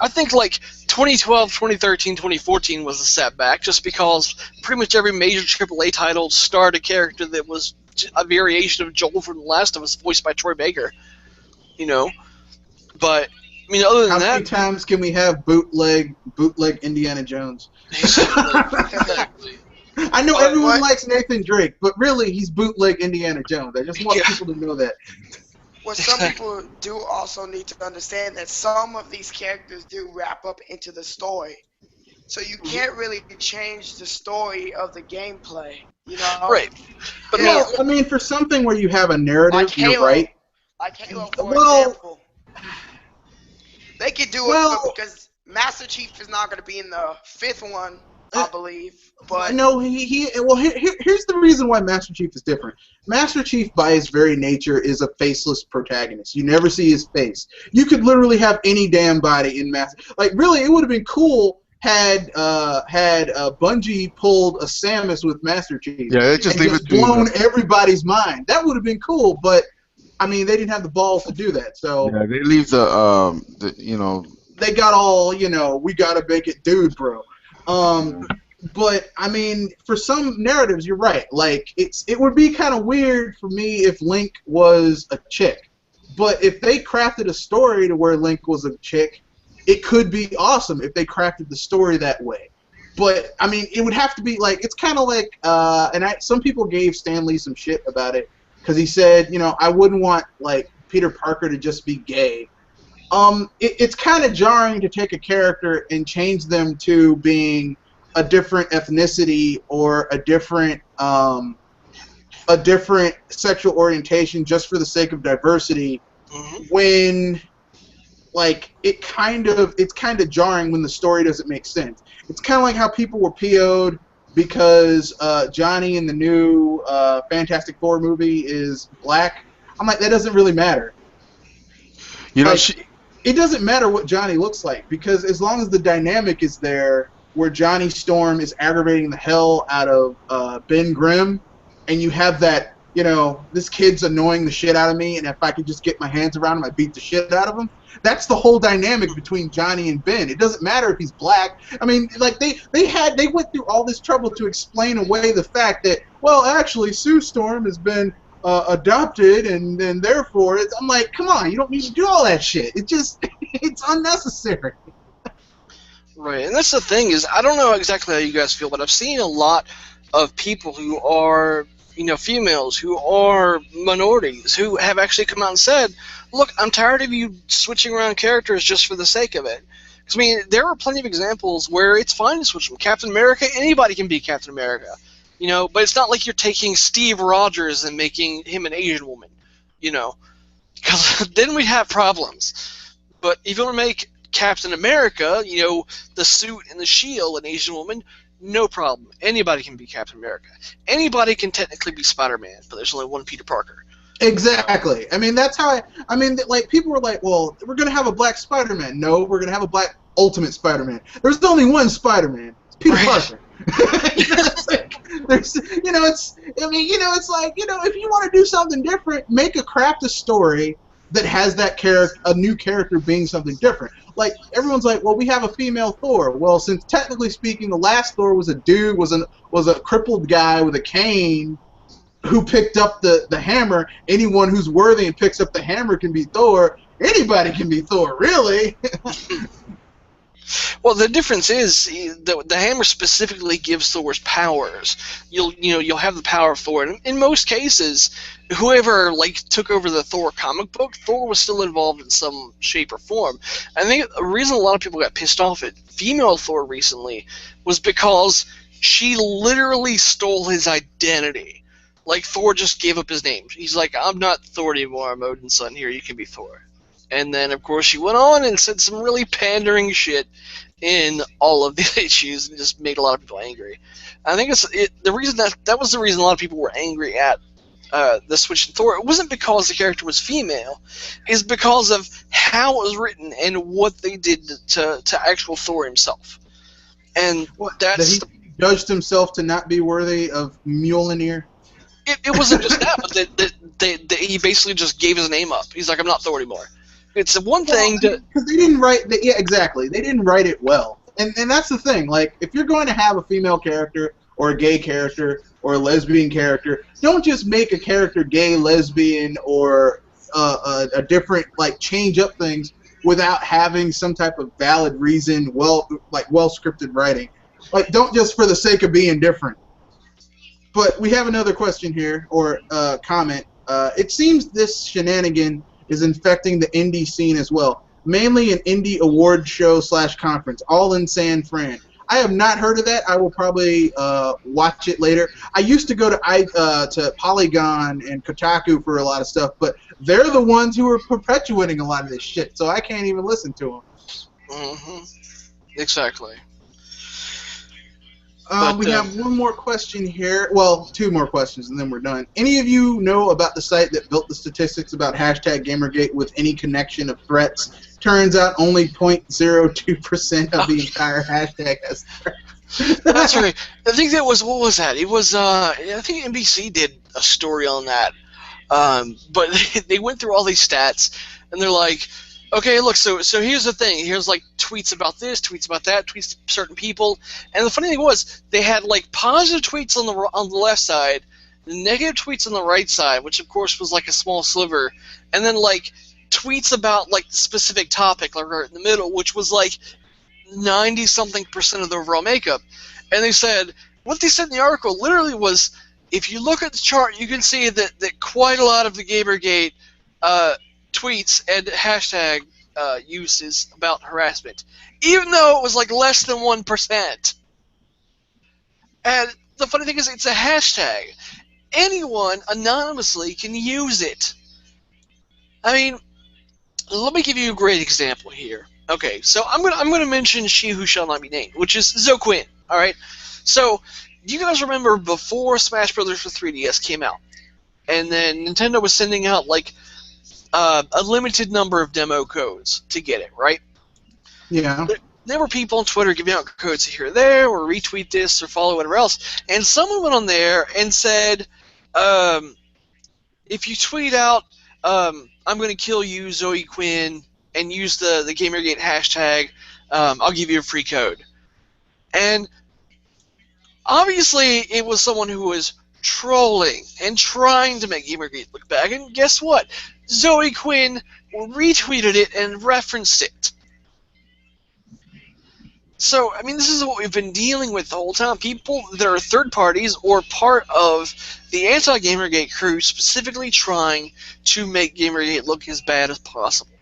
I think like 2012, 2013, 2014 was a setback, just because pretty much every major AAA title starred a character that was a variation of Joel from The Last of Us, voiced by Troy Baker. You know, but I mean, other than How many that, times can we have bootleg Indiana Jones? exactly. I know But everyone likes Nathan Drake, but really, he's bootleg Indiana Jones. I just want Yeah. people to know that. What some people do also need to understand that some of these characters do wrap up into the story. So you can't really change the story of the gameplay, Right. But Yeah. Well, I mean, for something where you have a narrative, Like you're Halo. right. Like Halo, for Well- example. They could do Well- it because Master Chief is not going to be in the 5th one, I believe. But No, here's the reason why Master Chief is different. Master Chief, by his very nature, is a faceless protagonist. You never see his face. You could literally have any damn body in Master. Like, really, it would have been cool had Bungie pulled a Samus with Master Chief. Yeah, they just and leave just it to blown everybody's mind. That would have been cool, but I mean, they didn't have the balls to do that. So yeah, they leave the they got all, we gotta make it, dude, bro. But I mean, for some narratives, you're right. Like, it would be kind of weird for me if Link was a chick. But if they crafted a story to where Link was a chick, it could be awesome if they crafted the story that way. But I mean, it would have to be like, it's kind of like, some people gave Stan Lee some shit about it because he said, I wouldn't want like Peter Parker to just be gay. It's kind of jarring to take a character and change them to being a different ethnicity or a different sexual orientation just for the sake of diversity, when like it's kind of jarring when the story doesn't make sense. It's kind of like how people were PO'd because Johnny in the new Fantastic Four movie is black. I'm like, that doesn't really matter. You know, Like, it doesn't matter what Johnny looks like, because as long as the dynamic is there where Johnny Storm is aggravating the hell out of Ben Grimm, and you have that, you know, this kid's annoying the shit out of me, and if I could just get my hands around him, I'd beat the shit out of him. That's the whole dynamic between Johnny and Ben. It doesn't matter if he's black. I mean, like, they went through all this trouble to explain away the fact that, well, actually, Sue Storm has been adopted, and therefore, I'm like, come on, you don't need to do all that shit. It just, it's unnecessary. Right, and that's the thing is, I don't know exactly how you guys feel, but I've seen a lot of people who are, you know, females, who are minorities, who have actually come out and said, look, I'm tired of you switching around characters just for the sake of it. Because, I mean, there are plenty of examples where it's fine to switch from Captain America. Anybody can be Captain America. You know, but it's not like you're taking Steve Rogers and making him an Asian woman, you know, because then we'd have problems. But if you want to make Captain America, you know, the suit and the shield an Asian woman, no problem. Anybody can be Captain America. Anybody can technically be Spider-Man, but there's only one Peter Parker. Exactly. I mean, that's how I mean, like, people were like, well, we're going to have a black Spider-Man. No, we're going to have a black Ultimate Spider-Man. There's only one Spider-Man. It's Peter Parker. There's, you know, it's, I mean, you know, it's like, you know, if you want to do something different, craft a story that has that character, a new character being something different. Like, everyone's like, well, we have a female Thor. Well, since technically speaking, the last Thor was a dude, was a crippled guy with a cane who picked up the hammer. Anyone who's worthy and picks up the hammer can be Thor. Anybody can be Thor, really. Well, the difference is the hammer specifically gives Thor's powers. You'll have the power of Thor. And in most cases, whoever took over the Thor comic book, Thor was still involved in some shape or form. I think the reason a lot of people got pissed off at female Thor recently was because she literally stole his identity. Like, Thor just gave up his name. He's like, I'm not Thor anymore. I'm Odin's son. Here, you can be Thor. And then, of course, she went on and said some really pandering shit in all of the issues and just made a lot of people angry. I think the reason that was the reason a lot of people were angry at the switch in Thor. It wasn't because the character was female. It's because of how it was written and what they did to actual Thor himself. And that's... That he judged himself to not be worthy of Mjolnir? It wasn't just that, but that he basically just gave his name up. He's like, I'm not Thor anymore. It's one thing to... Because they didn't write... Yeah, exactly. They didn't write it well. And that's the thing. Like, if you're going to have a female character or a gay character or a lesbian character, don't just make a character gay, lesbian, or a different... change up things without having some type of valid reason, well-scripted writing. Don't just for the sake of being different. But we have another question here, or comment. It seems this shenanigan is infecting the indie scene as well, mainly an indie award show / conference, all in San Fran. I have not heard of that. I will probably watch it later. I used to go to Polygon and Kotaku for a lot of stuff, but they're the ones who are perpetuating a lot of this shit, so I can't even listen to them. Mm-hmm. Exactly. We have one more question here. Well, two more questions, and then we're done. Any of you know about the site that built the statistics about #Gamergate with any connection of threats? Turns out only 0.02% of the entire hashtag has threats. That's right. I think that was, what was that? It was, I think NBC did a story on that. But they went through all these stats, and they're like, okay, look, so here's the thing. Here's, tweets about this, tweets about that, tweets to certain people. And the funny thing was, they had, positive tweets on the left side, the negative tweets on the right side, which, of course, was, a small sliver, and then, tweets about, the specific topic, right in the middle, which was, 90-something% of the overall makeup. And they said, what they said in the article literally was, if you look at the chart, you can see that quite a lot of the Gamergate tweets and hashtag use is about harassment, even though it was less than 1%. And the funny thing is, it's a hashtag. Anyone anonymously can use it. I mean, let me give you a great example here. Okay, so I'm gonna mention She Who Shall Not Be Named, which is Zoe Quinn. All right, so you guys remember before Smash Brothers for 3DS came out, and then Nintendo was sending out like a limited number of demo codes to get it, right? Yeah. There were people on Twitter giving out codes here or there, or retweet this, or follow whatever else, and someone went on there and said, if you tweet out, I'm going to kill you, Zoe Quinn, and use the Gamergate hashtag, I'll give you a free code. And obviously it was someone who was trolling and trying to make Gamergate look bad, and guess what? Zoe Quinn retweeted it and referenced it. So, I mean, this is what we've been dealing with the whole time. People that are third parties or part of the anti-Gamergate crew specifically trying to make Gamergate look as bad as possible.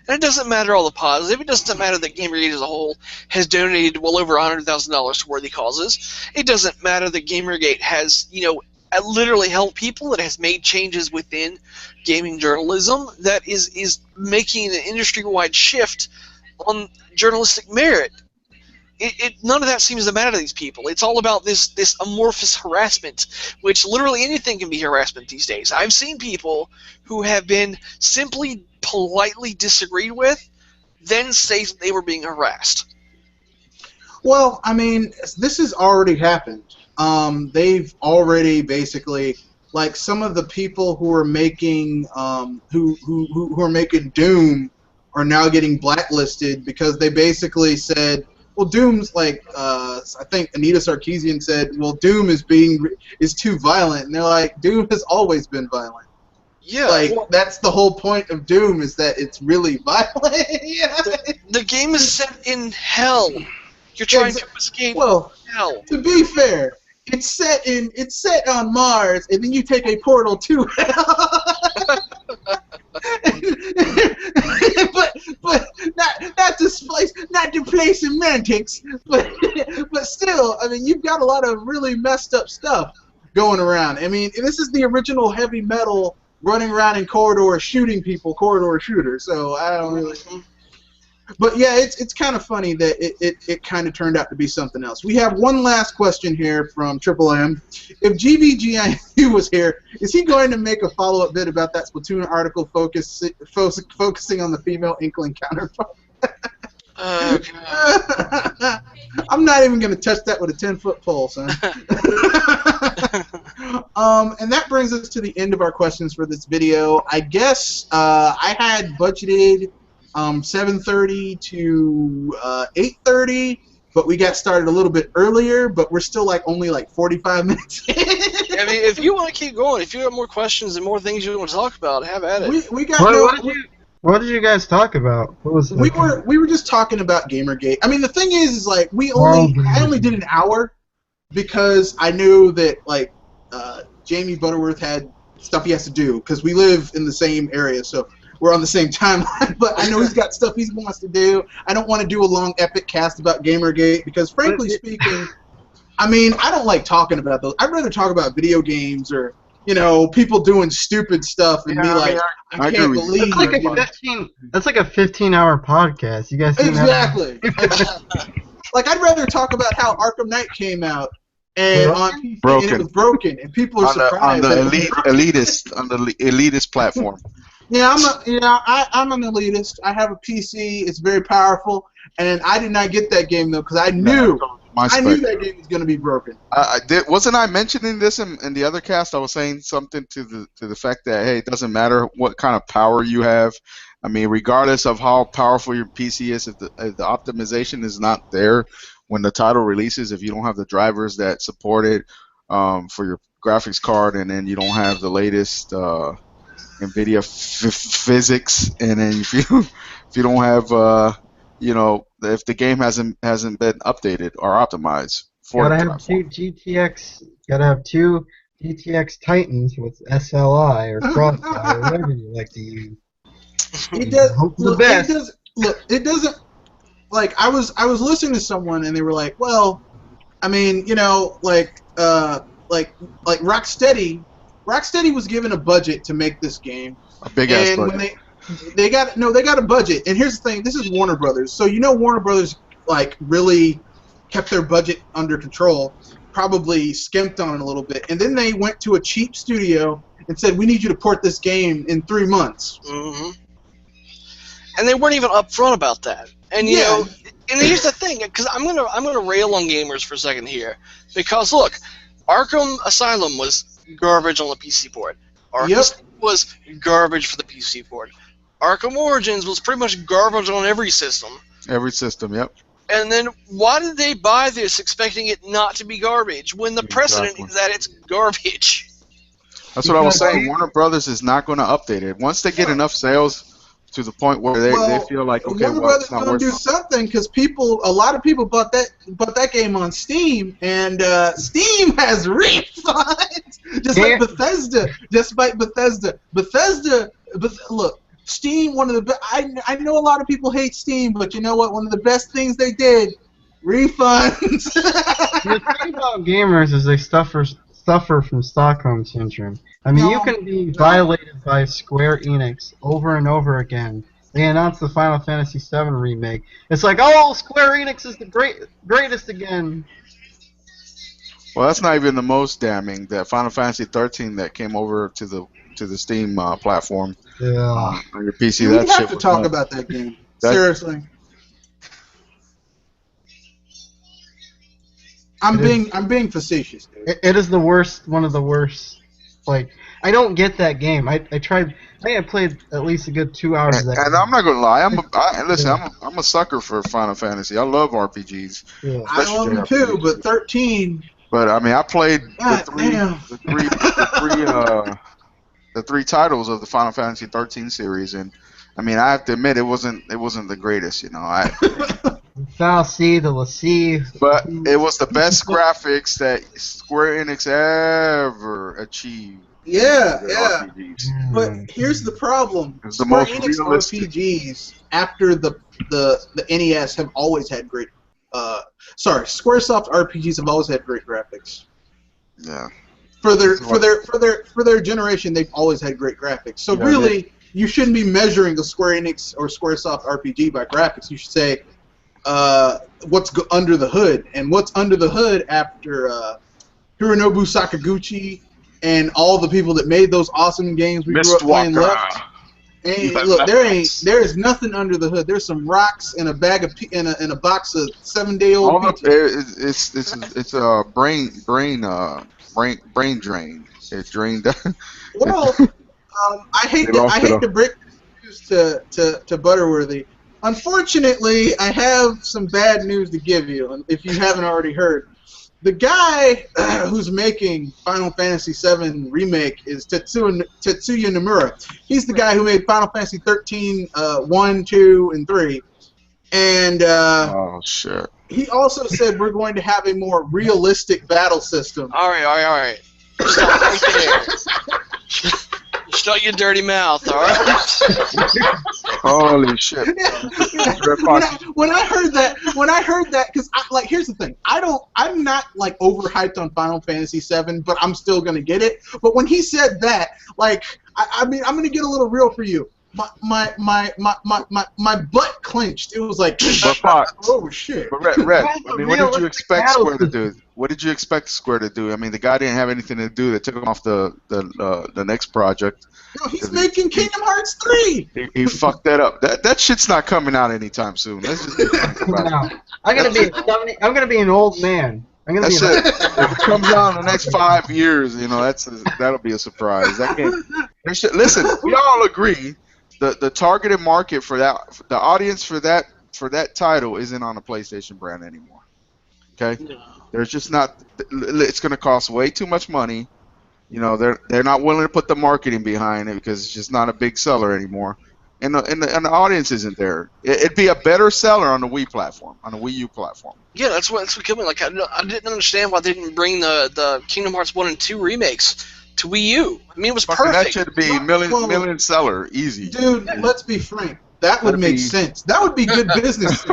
And it doesn't matter all the positive. It doesn't matter that Gamergate as a whole has donated well over $100,000 to worthy causes. It doesn't matter that Gamergate has, literally helped people. It has made changes within gaming journalism that is making an industry-wide shift on journalistic merit. None of that seems to matter to these people. It's all about this amorphous harassment, which literally anything can be harassment these days. I've seen people who have been simply politely disagreed with, then say they were being harassed. Well, I mean, this has already happened. They've already basically, like, some of the people who are making who are making Doom are now getting blacklisted because they basically said, well, Doom's like, I think Anita Sarkeesian said, well, Doom is too violent, and they're like, Doom has always been violent. Yeah, like that's the whole point of Doom, is that it's really violent. Yeah. The game is set in hell. You're trying to escape hell. To be fair, it's set on Mars, and then you take a portal to hell. but not to play semantics, but still, I mean, you've got a lot of really messed up stuff going around. I mean, this is the original heavy metal running around in corridors shooting people, corridor shooter. So I don't really. But yeah, it's kind of funny that it kind of turned out to be something else. We have one last question here from Triple M. If GVGIU was here, is he going to make a follow-up bit about that Splatoon article focusing on the female Inkling counterpart? I'm not even going to touch that with a 10-foot pole, son. And that brings us to the end of our questions for this video. I guess I had budgeted 7:30 to 8:30, but we got started a little bit earlier, but we're still only 45 minutes in. I mean, if you want to keep going, if you have more questions and more things you want to talk about, have at it. What did you guys talk about? What was it? We were just talking about Gamergate. I mean, the thing is I only did an hour because I knew that Jamie Butterworth had stuff he has to do because we live in the same area, so we're on the same timeline. But I know he's got stuff he wants to do. I don't want to do a long epic cast about Gamergate because, frankly speaking, I mean, I don't like talking about those. I'd rather talk about video games or people doing stupid stuff and be like, I can't believe that's like a 15-hour podcast. You guys exactly. I'd rather talk about how Arkham Knight came out and on PC and it was broken and people are surprised on the elitist platform. Yeah, I'm an elitist. I have a PC. It's very powerful, and I did not get that game though because I knew that game was going to be broken. Wasn't I mentioning this in the other cast? I was saying something to the fact that, hey, it doesn't matter what kind of power you have. I mean, regardless of how powerful your PC is, if the optimization is not there when the title releases, if you don't have the drivers that support it for your graphics card, and then you don't have the latest NVIDIA physics, and then if you don't have if the game hasn't been updated or optimized for gotta have two GTX Titans with SLI or Crossfire or whatever you like to use. It doesn't. I was listening to someone and they were like, well, I mean, Rocksteady was given a budget to make this game. A big ass budget. When they got a budget. And here's the thing, this is Warner Brothers. So Warner Brothers really kept their budget under control. probably skimped on it a little bit, and then they went to a cheap studio and said, "We need you to port this game in 3 months." Mm-hmm. And they weren't even upfront about that. And you know, and here's the thing, because I'm gonna rail on gamers for a second here, because look, Arkham Asylum was garbage on the PC port. Arkham City was garbage for the PC port. Arkham Origins was pretty much garbage on every system. Every system, yep. And then why did they buy this expecting it not to be garbage when the precedent is that it's garbage? That's what I was saying. Warner Brothers is not going to update it. Once they get enough sales to the point where they feel like, okay, Warner Brothers is going to do something, because a lot of people bought that game on Steam, and Steam has refunds, just like Bethesda. Look, Steam, one of the best. I know a lot of people hate Steam, but you know what? One of the best things they did, refunds. The thing about gamers is they suffer from Stockholm syndrome. I mean, you can be violated by Square Enix over and over again. They announced the Final Fantasy VII remake. It's like, oh, Square Enix is the greatest again. Well, that's not even the most damning. That Final Fantasy 13 that came over to the Steam platform. Yeah. On your PC, we have to talk about that game. Seriously. I'm being facetious, dude. It is the worst, one of the worst. Like, I don't get that game. I tried. I think I played at least a good 2 hours of that. And I'm not gonna lie. I'm a sucker for Final Fantasy. I love RPGs. Yeah. I love them too, but 13. But I mean, I played the three titles of the Final Fantasy 13 series, and I mean, I have to admit, it wasn't the greatest, you know. Falsi, the Lassie. But it was the best graphics that Square Enix ever achieved. Yeah. RPGs. But here's the problem. It's the Square most Enix realistic. RPGs after the NES have always had great. Squaresoft RPGs have always had great graphics. Yeah. For their generation, they've always had great graphics. So really, you shouldn't be measuring the Square Enix or Squaresoft RPG by graphics. You should say what's under the hood, and what's under the hood after Hironobu Sakaguchi and all the people that made those awesome games we grew up playing left. And look, there is nothing under the hood. There's some rocks and a bag of in a box of 7-day-old pizza. It's a brain drain. It drained. Well, I hate to break news to Butterworthy. Unfortunately, I have some bad news to give you. If you haven't already heard, the guy who's making Final Fantasy VII Remake is Tetsuya Nomura. He's the guy who made Final Fantasy 13, 1, 2, and 3. And oh shit! He also said we're going to have a more realistic battle system. All right. Stop right there. Shut your dirty mouth, all right? Holy shit! When I heard that, because here's the thing, I'm not like overhyped on Final Fantasy VII, but I'm still gonna get it. But when he said that, I mean, I'm gonna get a little real for you. My butt clenched. It was like, oh shit. But Red, I mean, what did you expect Square to do? What did you expect Square to do? I mean, the guy didn't have anything to do. They took him off the next project. No, he's making Kingdom Hearts 3. He fucked that up. That shit's not coming out anytime soon. Let's just be frank about it. I'm gonna be an old man. That's it. If it comes out in the next 5 years, you know, that'll be a surprise. That game. Listen, we all agree. The targeted market for that, the audience for that title isn't on a PlayStation brand anymore. Okay, there's just not. It's going to cost way too much money. You know, they're not willing to put the marketing behind it because it's just not a big seller anymore, and the audience isn't there. It'd be a better seller on the Wii platform, on the Wii U platform. Yeah, that's what killed me. Like I didn't understand why they didn't bring the Kingdom Hearts 1 and 2 remakes to Wii U. I mean, it was perfect. That should be million seller, easy. Dude, let's be frank. That would make sense. That would be good business.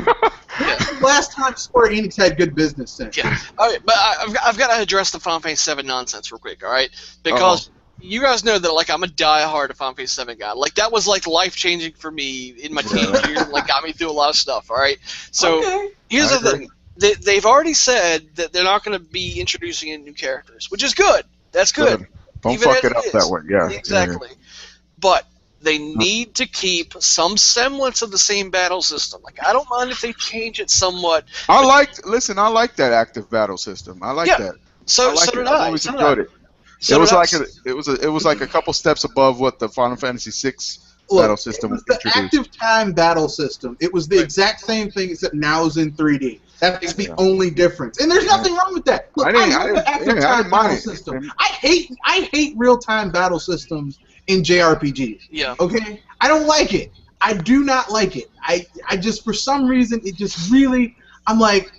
Last time Square Enix had good business sense. Yeah. All right, but I've got to address the Final Fantasy VII nonsense real quick, all right? Because you guys know that I'm a die-hard Final Fantasy VII guy. Like, that was, life-changing for me in my teenage years. Got me through a lot of stuff, all right? So, here's the thing. they've already said that they're not going to be introducing any new characters, which is good. That's good. Don't Even fuck as it up is. that way. Yeah. Exactly. But they need to keep some semblance of the same battle system. Like, I don't mind if they change it somewhat. I like that active battle system. I like that. So I like so it. did I've I. always So did enjoyed I. it. So It was did I. like it was like a couple steps above what the Final Fantasy VI battle system it was the introduced. active time battle system. It was the exact same thing, except now it's in 3D. That's the only difference, and there's nothing wrong with that. Look, I love the active time battle system. I hate real time battle systems in JRPGs. Yeah. Okay, I don't like it. I do not like it. I just, for some reason, it just really, I'm like,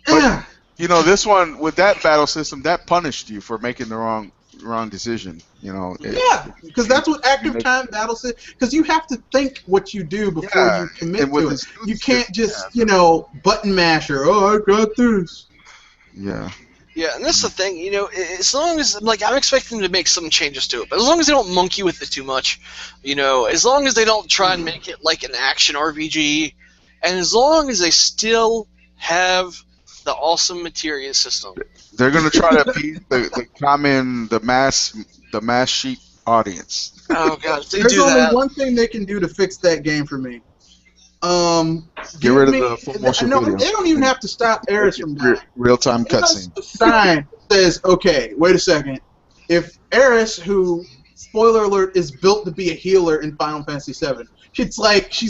but, you know, this one with that battle system, that punished you for making the wrong decision. You know. Because that's what active time battle says. Because you have to think what you do before you commit to it. You can't just, button mash or, I got this. Yeah. Yeah, and that's the thing, as long as, I'm expecting them to make some changes to it, but as long as they don't monkey with it too much, as long as they don't try and make it like an action RPG, and as long as they still have the awesome materia system. They're gonna try to appease the mass sheep audience. Oh god, if they There's do only that. one thing they can do to fix that game for me. Get rid of the full motion video. They don't even have to stop Eris from dying. Real-time cutscene. The sign says, okay, wait a second. If Eris, who, spoiler alert, is built to be a healer in Final Fantasy VII, she's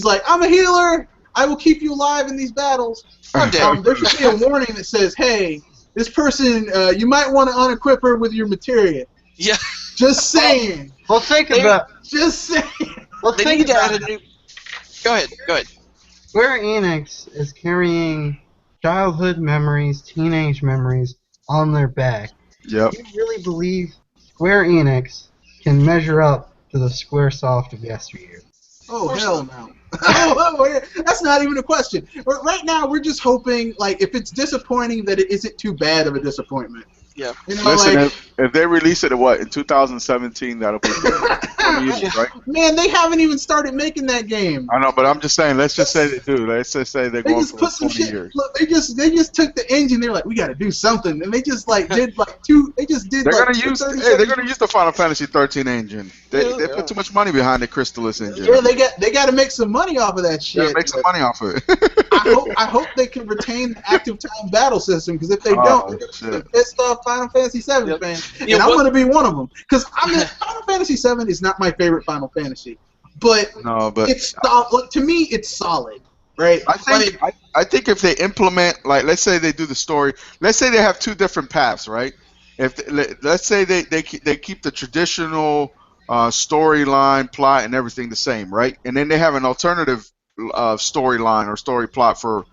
like, I'm a healer. I will keep you alive in these battles. There should be a warning that says, hey, this person, you might want to unequip her with your materia. Yeah. Just saying. Well, think about. Just saying. Well, They think need to about add a new... Go ahead. Square Enix is carrying childhood memories, teenage memories on their back. Yep. Do you really believe Square Enix can measure up to the Squaresoft of yesteryear? Oh, hell no. That's not even a question. Right now, we're just hoping, if it's disappointing, that it isn't too bad of a disappointment. Yeah. Listen, if they release it in 2017, that'll be 20 years, right? Man, they haven't even started making that game. I know, but I'm just saying. Let's just say they do. Let's just say they're going for 20 years. Look, they just took the engine. They're like, we got to do something, and they just did two. They just did. They're gonna use the Final Fantasy 13 engine. They put too much money behind the Crystalis engine. Yeah, they got to make some money off of that shit. Make some money off of it. I hope they can retain the active time battle system, because if they don't, they're pissed off Final Fantasy VII fans, and I'm going to be one of them. Because Final Fantasy VII is not my favorite Final Fantasy, but it's to me it's solid, right? I think if they implement, let's say they do the story, let's say they have two different paths, right? Let's say they keep the traditional storyline, plot, and everything the same, right? And then they have an alternative storyline or story plot for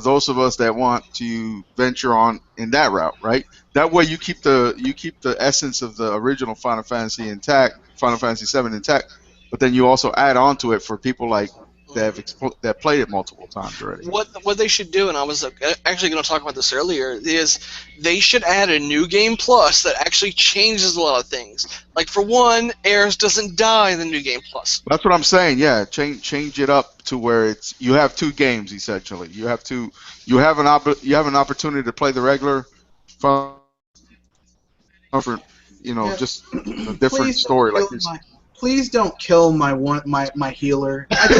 those of us that want to venture on in that route, right? That way you keep the essence of the original Final Fantasy intact, Final Fantasy VII intact, but then you also add on to it for people that played it multiple times already. What they should do, and I was actually going to talk about this earlier, is they should add a new game plus that actually changes a lot of things. Like, for one, Ares doesn't die in the new game plus. That's what I'm saying. Yeah, change it up to where you have two games essentially. You have an opportunity to play the regular, just a different story like this. Please don't kill my healer. That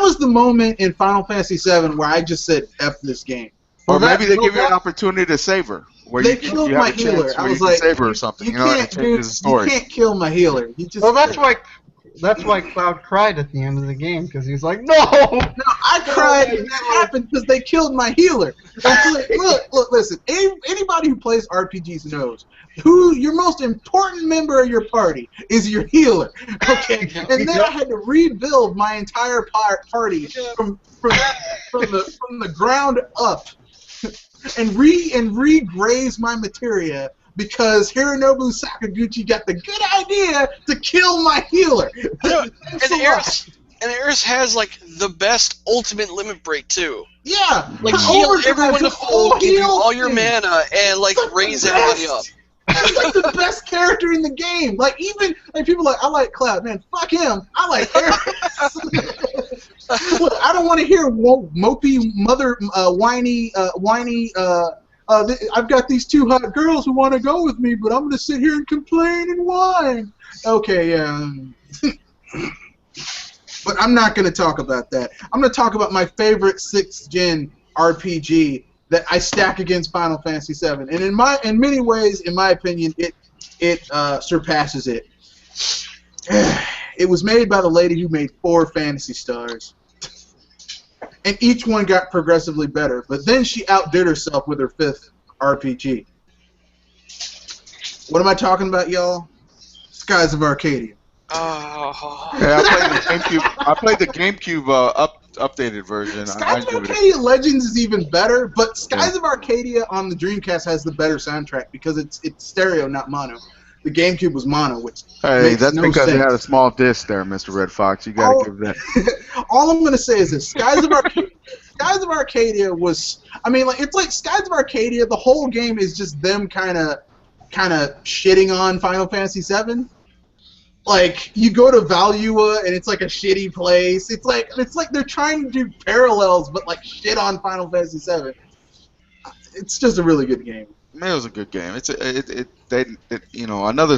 was the moment in Final Fantasy VII where I just said, F this game. Or maybe they give you an opportunity to save her. Where they killed my healer. I was like, save her or something. You can't kill my healer. That's why Cloud cried at the end of the game, because he was like, no! I cried when that happened because they killed my healer. Look, listen. Anybody who plays RPGs knows who your most important member of your party is your healer. Okay, and then I had to rebuild my entire party from the ground up, and re-graze my materia, because Hironobu Sakaguchi got the good idea to kill my healer. And Ares has the best ultimate limit break too. Yeah, heal everyone to full, give you all your mana, and raise everybody up. He's the best character in the game. Even people I like Cloud, man. Fuck him. I like Ares. Look, I don't want to hear mopey mother whiny. I've got these two hot girls who want to go with me, but I'm going to sit here and complain and whine. Okay, yeah. But I'm not going to talk about that. I'm going to talk about my favorite 6th gen RPG that I stack against Final Fantasy VII, and in many ways, in my opinion, it surpasses it. It was made by the lady who made 4 Phantasy Stars, and each one got progressively better. But then she outdid herself with her 5th RPG. What am I talking about, y'all? Skies of Arcadia. Oh. Yeah, I played the GameCube updated version. Skies of Arcadia Legends is even better, but Skies of Arcadia on the Dreamcast has the better soundtrack because it's stereo, not mono. The GameCube was mono, which makes that's no because sense. it had a small disc there, Mr. Red Fox. You gotta give that. All I'm gonna say is this: Skies of Arcadia was. I mean, like it's like Skies of Arcadia. The whole game is just them kind of shitting on Final Fantasy VII. Like you go to Valua and it's like a shitty place. It's like they're trying to do parallels, but like shit on Final Fantasy VII. It's just a really good game. It was a good game. Another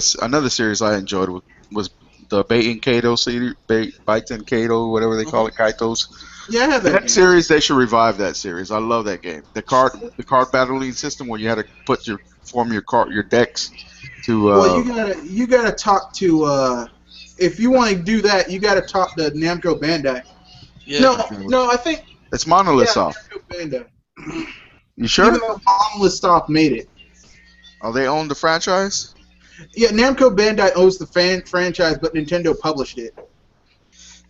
series I enjoyed was the Baten Kato series, Baten Kato, whatever they call it, Kaitos. Yeah, that series. They should revive that series. I love that game. The card battling system where you had to form your decks to. Well, you gotta talk to. If you want to do that, you gotta talk to Namco Bandai. Yeah. No, I think it's Monolith Soft. Namco Bandai. You sure? Even though Monolith Soft made it. Oh, they own the franchise? Yeah, Namco Bandai owns the franchise, but Nintendo published it.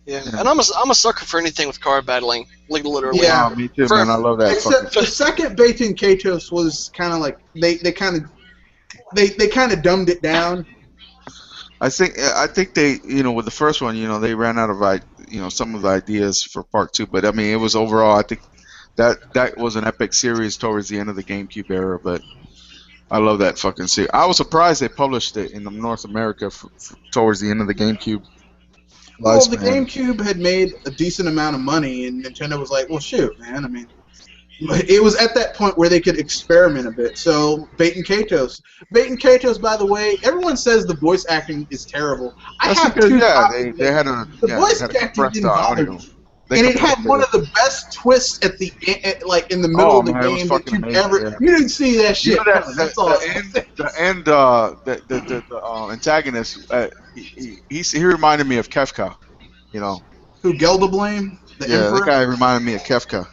Yeah, and I'm a sucker for anything with card battling, like literally. Yeah, me too, man. I love that. Except the second Baten Kaitos was kind of like they kind of dumbed it down. I think they with the first one they ran out of some of the ideas for part 2, but I mean it was overall I think that was an epic series towards the end of the GameCube era, but I love that fucking series. I was surprised they published it in North America towards the end of the GameCube. Well, the GameCube had made a decent amount of money, and Nintendo was like, well, shoot, man. I mean, it was at that point where they could experiment a bit. So, Baten Kaitos. Baten Kaitos, by the way, everyone says the voice acting is terrible. They had the voice acting didn't bother me. And it had one of the best twists at the end, like in the middle of the game that you've ever. Yeah. You didn't see that shit. That's all. The antagonist. He reminded me of Kefka. Who Gelderblame? The Emperor? That guy reminded me of Kefka.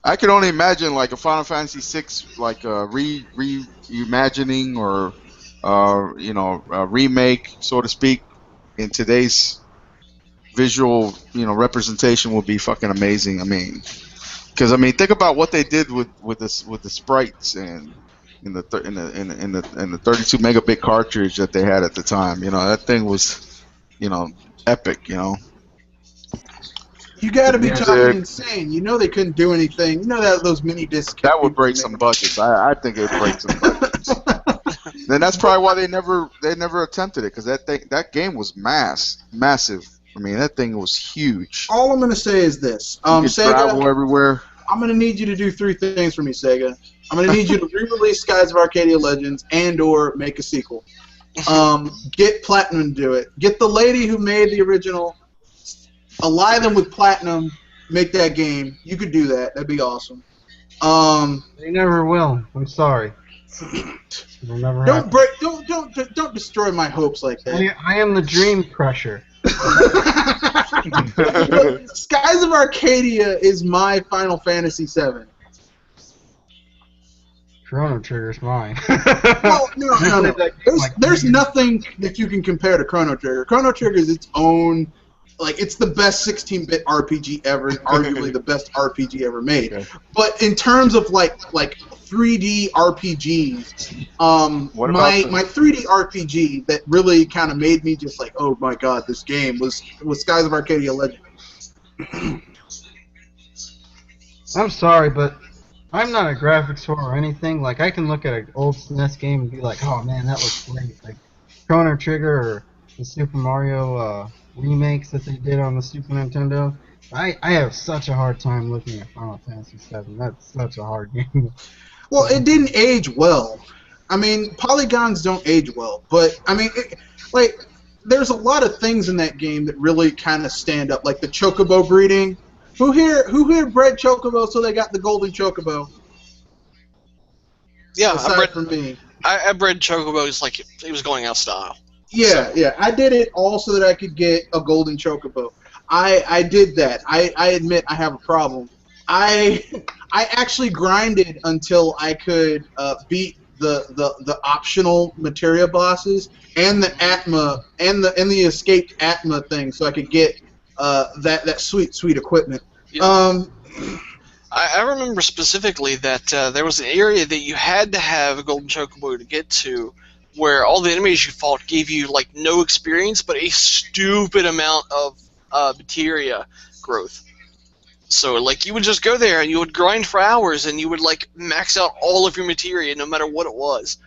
I could only imagine like a Final Fantasy VI, like a reimagining or a remake, so to speak, in today's visual representation would be fucking amazing. I mean, because think about what they did with the sprites and in the 32 megabit cartridge that they had at the time. That thing was epic. You got to be talking insane. They couldn't do anything. That those mini discs. That would break some budgets. I think it would break some budgets. Then that's probably why they never attempted it, because that game was massive. I mean, that thing was huge. All I'm going to say is this. Sega, travel everywhere. I'm going to need you to do 3 things for me, Sega. I'm going to need you to re-release Skies of Arcadia Legends and/or make a sequel. Get Platinum to do it. Get the lady who made the original, ally them with Platinum, make that game. You could do that. That'd be awesome. They never will. I'm sorry. It'll never happen. Don't destroy my hopes like that. I am the dream crusher. Skies of Arcadia is my Final Fantasy VII. Chrono Trigger's mine. No. There's nothing that you can compare to Chrono Trigger. Chrono Trigger is its own, it's the best 16-bit RPG ever, and arguably the best RPG ever made. Okay. But in terms of like 3D RPGs, my 3D RPG that really kind of made me just like, oh my god, this game was Skies of Arcadia Legends. I'm sorry, but I'm not a graphics whore or anything. Like, I can look at an old SNES game and be like, oh man, that looks great. Like Chrono Trigger or the Super Mario remakes that they did on the Super Nintendo. I have such a hard time looking at Final Fantasy VII. That's such a hard game. Well, it didn't age well. I mean, polygons don't age well, but I mean, like, there's a lot of things in that game that really kind of stand up, like the chocobo breeding. Who here bred chocobo so they got the golden chocobo? Yeah, Aside from me. I bred chocobos like it was going out of style. Yeah, yeah. I did it all so that I could get a golden chocobo. I did that. I admit I have a problem. I actually grinded until I could beat the optional materia bosses and the Atma and the escaped Atma thing, so I could get that sweet equipment. Yeah. I remember specifically that there was an area that you had to have a golden chocobo to get to, where all the enemies you fought gave you like no experience, but a stupid amount of materia growth. So like you would just go there and you would grind for hours and you would like max out all of your materia no matter what it was.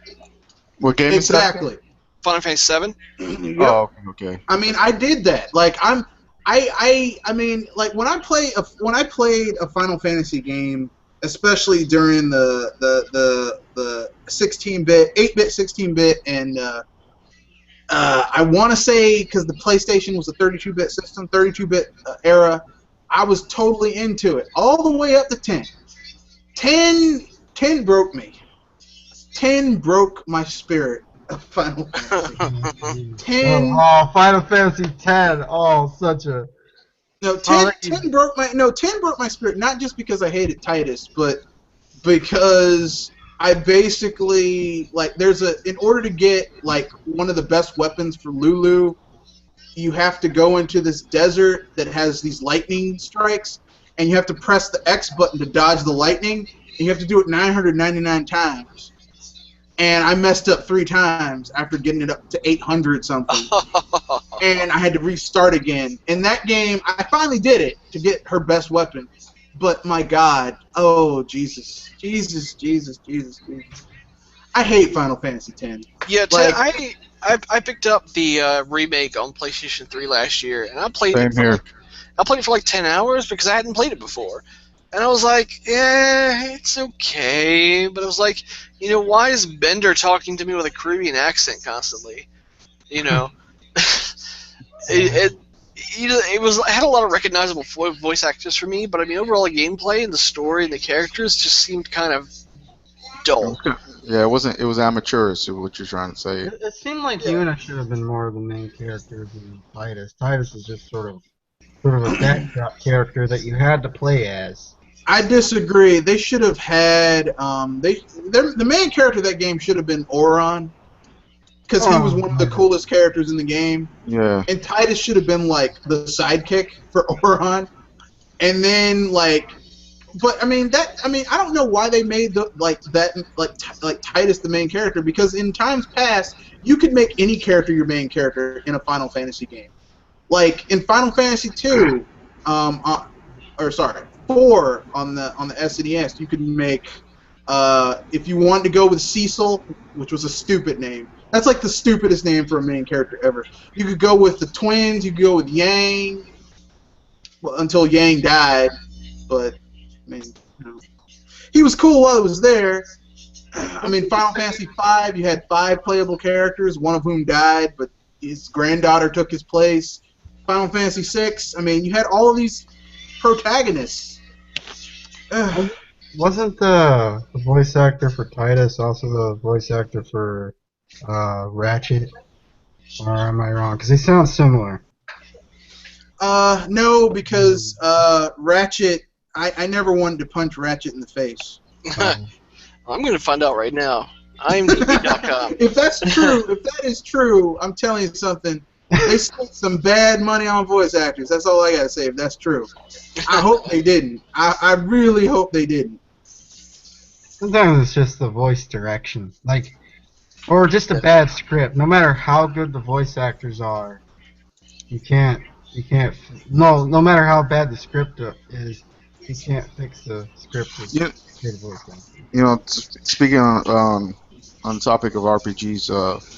What game is that? Exactly. Final Fantasy VII. Yep. Oh, okay. I mean, I did that. Like I mean, like when I played a Final Fantasy game, especially during the 16-bit, 8-bit, 16-bit, and I want to say because the PlayStation was a 32-bit system, 32-bit era, I was totally into it all the way up to 10. 10 broke me. 10 broke my spirit of Final Fantasy. 10. Oh, Final Fantasy X. Oh, such a. No, 10 broke my spirit, not just because I hated Titus, but because I basically like in order to get like one of the best weapons for Lulu, you have to go into this desert that has these lightning strikes, and you have to press the X button to dodge the lightning, and you have to do it 999 times. And I messed up 3 times after getting it up to 800 something. And I had to restart again. In that game, I finally did it to get her best weapon. But my God, oh Jesus. I hate Final Fantasy X. Yeah, Like, I picked up the remake on PlayStation 3 last year, and I played Same here. I played it for like 10 hours because I hadn't played it before. And I was like, yeah, it's okay. But I was like, you know, why is Bender talking to me with a Caribbean accent constantly? You know, it had a lot of recognizable voice actors for me, but I mean, overall, the gameplay and the story and the characters just seemed kind of dull. Yeah, it wasn't. It was amateur. Is what you're trying to say. It seemed like Yuna should have been more of the main character than Titus. Titus is just sort of a backdrop character that you had to play as. I disagree. They should have had the main character of that game should have been Auron, because he was one of the coolest characters in the game. Yeah. And Titus should have been like the sidekick for Auron, and then like, but I mean I don't know why they made like Titus the main character, because in times past you could make any character your main character in a Final Fantasy game. Like in Final Fantasy 2, or sorry, 4 on the SNES, you could make if you wanted to go with Cecil, which was a stupid name. That's like the stupidest name for a main character ever. You could go with the twins. You could go with Yang. Well, until Yang died, but I mean, you know, he was cool while he was there. I mean, Final Fantasy V, you had 5 playable characters, one of whom died, but his granddaughter took his place. Final Fantasy VI, I mean, you had all of these protagonists. Wasn't the voice actor for Titus also the voice actor for Ratchet? Or am I wrong? Because they sound similar. No, because Ratchet, I never wanted to punch Ratchet in the face. I'm going to find out right now. IMDb.com. If that is true, I'm telling you something. They spent some bad money on voice actors. That's all I gotta say. If that's true, I hope they didn't. I really hope they didn't. Sometimes it's just the voice direction, or just a bad script. No matter how good the voice actors are, you can't. No matter how bad the script is, you can't fix the script with good voice acting. You know, speaking on the topic of RPGs,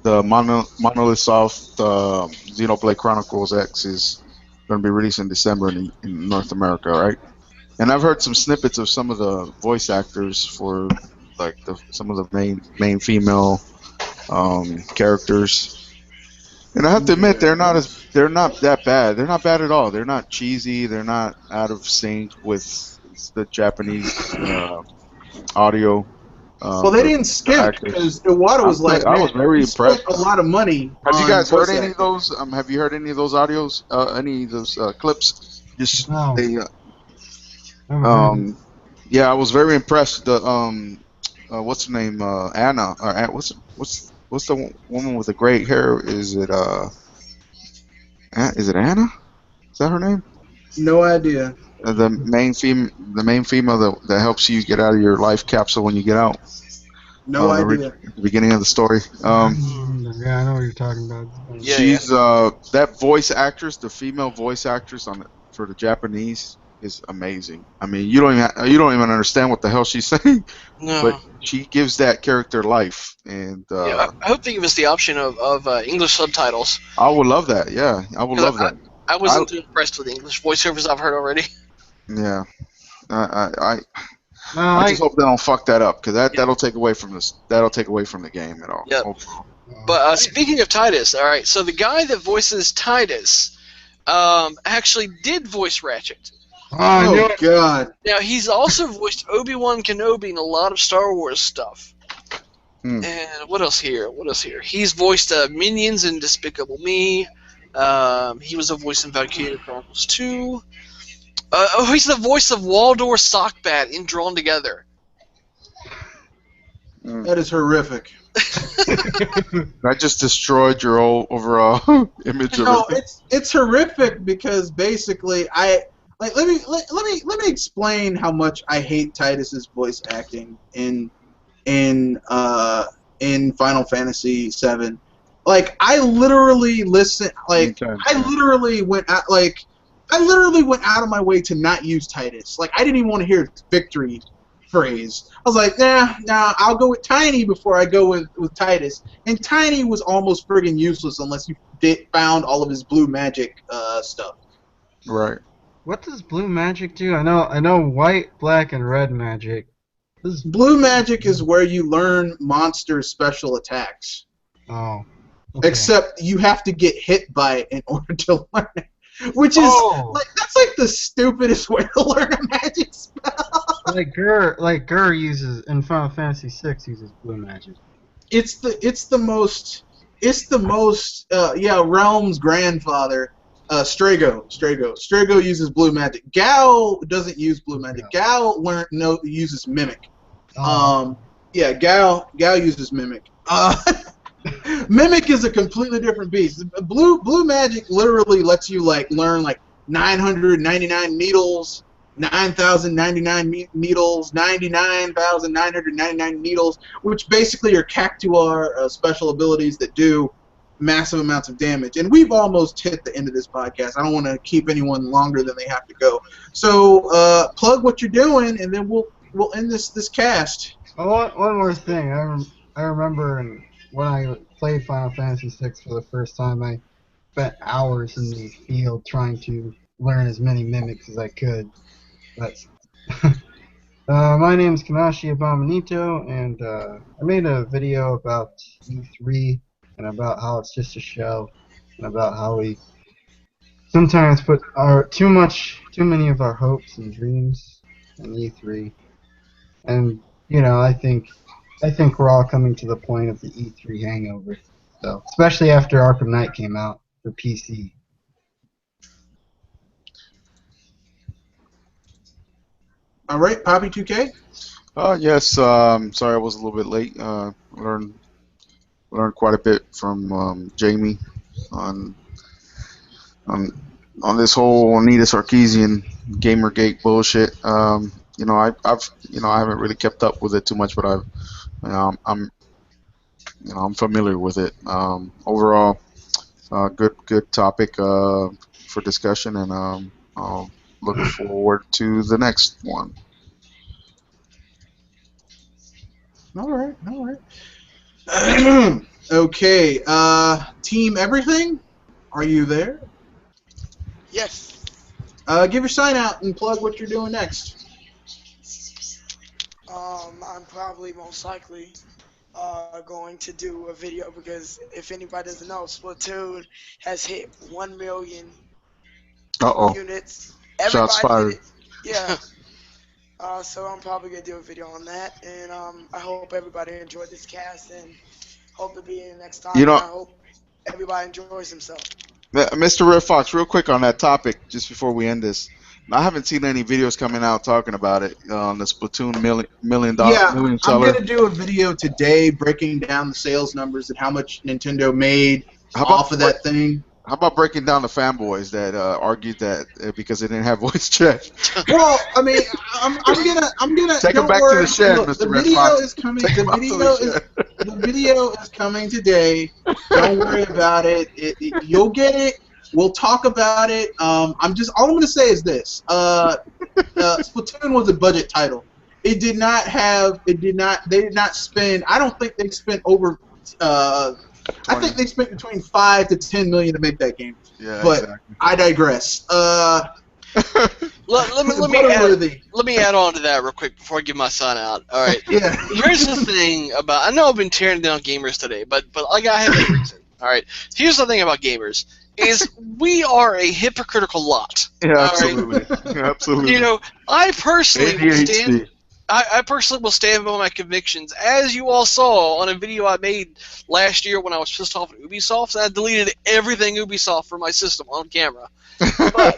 the Monolith Soft Xenoblade Chronicles X is going to be released in December in North America, right? And I've heard some snippets of some of the voice actors for like some of the main female characters. And I have to admit, they're not that bad. They're not bad at all. They're not cheesy. They're not out of sync with the Japanese audio. Well, they didn't skimp because Iwata was like, I was very impressed. Spent a lot of money. Have you guys heard any of those? Have you heard any of those audios? Any of those clips? Just No. yeah, I was very impressed. The what's her name? Anna. Or what's the woman with the great hair? Is it Anna? Is that her name? No idea. The main female that helps you get out of your life capsule when you get out. No idea. At the beginning of the story. Yeah, I know what you're talking about. Yeah, she's that voice actress, the female voice actress for the Japanese is amazing. I mean, you don't even understand what the hell she's saying. No. But she gives that character life, and yeah, I hope they give us the option of English subtitles. I would love that. Yeah, I would love that. I wasn't too impressed with the English voiceovers I've heard already. Yeah, I just hope they don't fuck that up, because that'll take away from this. That'll take away from the game at all. Yep. But speaking of Titus, all right. So the guy that voices Titus actually did voice Ratchet. Oh God! Now he's also voiced Obi-Wan Kenobi in a lot of Star Wars stuff. And what else here? He's voiced Minions in Despicable Me. He was a voice in Valkyria Chronicles 2. He's the voice of Waldor Sockbat in Drawn Together. That is horrific. I just destroyed your whole overall image of it. It's horrific because basically let me explain how much I hate Titus's voice acting in Final Fantasy VII. Like I literally went out of my way to not use Titus. Like I didn't even want to hear his victory phrase. I was like, nah, I'll go with Tiny before I go with Titus. And Tiny was almost friggin' useless unless you found all of his blue magic stuff. Right. What does blue magic do? I know white, black, and red magic. Blue magic is where you learn monster special attacks. Oh. Okay. Except you have to get hit by it in order to learn it. Which is that's like the stupidest way to learn a magic spell. Like Gur uses in Final Fantasy VI uses blue magic. It's the most Realm's grandfather, Strago uses blue magic. Gal doesn't use blue magic. Gal uses mimic. Gal uses mimic. Mimic is a completely different beast. Blue magic literally lets you learn 999 needles, 9,099 needles, 99,999 needles, which basically are Cactuar special abilities that do massive amounts of damage. And we've almost hit the end of this podcast. I don't want to keep anyone longer than they have to go. So plug what you're doing, and then we'll end this cast. Oh, one more thing. I remember when I played Final Fantasy VI for the first time, I spent hours in the field trying to learn as many mimics as I could. But my name is Kanashi Abominito, and I made a video about E3 and about how it's just a show, and about how we sometimes put too many of our hopes and dreams in E3. And I think we're all coming to the point of the E3 hangover. So, especially after Arkham Knight came out for PC. All right, Poppy 2K. Yes. Sorry, I was a little bit late. Learned quite a bit from Jamie on this whole Anita Sarkeesian Gamergate bullshit. I haven't really kept up with it too much, but I'm familiar with it. Overall, good topic for discussion, and I'll look forward to the next one. All right. Okay, Team Everything, are you there? Yes. Give your sign out and plug what you're doing next. I'm probably most likely going to do a video because if anybody doesn't know, Splatoon has hit 1 million Uh-oh. units. Shots Everybody fired. did it. Yeah. So I'm probably gonna do a video on that, and I hope everybody enjoyed this cast, and hope to be in next time. You know, And I hope everybody enjoys himself. Mr. Red Fox, real quick on that topic, just before we end this. I haven't seen any videos coming out talking about it on the Splatoon million Yeah, I'm seller. gonna do a video today breaking down the sales numbers and how much Nintendo made off of that thing. How about breaking down the fanboys that argued that because they didn't have voice chat? Well, I mean, I'm gonna Take don't them back worry. to the shed, Look, Mr. the Red video Fox. is coming. Take The them out to video the is shed. the video is coming today. Don't worry about it. You'll get it. We'll talk about it. All I'm gonna say is this: Splatoon was a budget title. They did not spend. I don't think they spent over. I think they spent between $5 to $10 million to make that game. Yeah, but exactly. I digress. Let me add on to that real quick before I give my sign out. All right. Yeah. Here's the thing about. I know I've been tearing down gamers today, but like I have a reason. All right. Here's the thing about gamers is we are a hypocritical lot. Yeah, absolutely. Right? Absolutely. You know, I personally will stand. ADHD. I personally will stand by my convictions, as you all saw on a video I made last year when I was pissed off at Ubisoft, and I deleted everything Ubisoft from my system on camera. But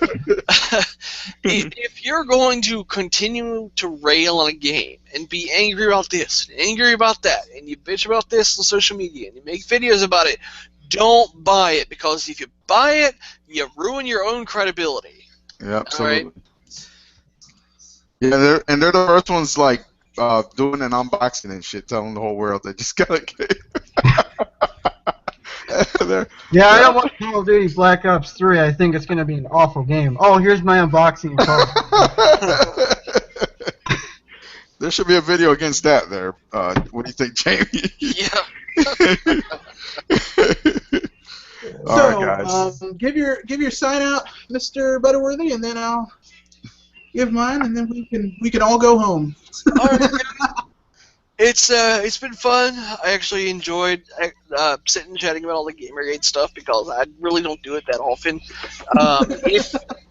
if you're going to continue to rail on a game and be angry about this and angry about that, and you bitch about this on social media and you make videos about it, don't buy it, because if you buy it, you ruin your own credibility. Yeah, absolutely. All right? Yeah, they're the first ones like doing an unboxing and shit, telling the whole world they just got a game. Yeah, I don't want Call of Duty Black Ops 3. I think it's going to be an awful game. Oh, here's my unboxing. There should be a video against that there. What do you think, Jamie? Yeah. All right, guys. Give your sign out, Mr. Butterworthy, and then I'll give mine, and then we can all go home. All right. It's been fun. I actually enjoyed sitting and chatting about all the Gamergate stuff, because I really don't do it that often.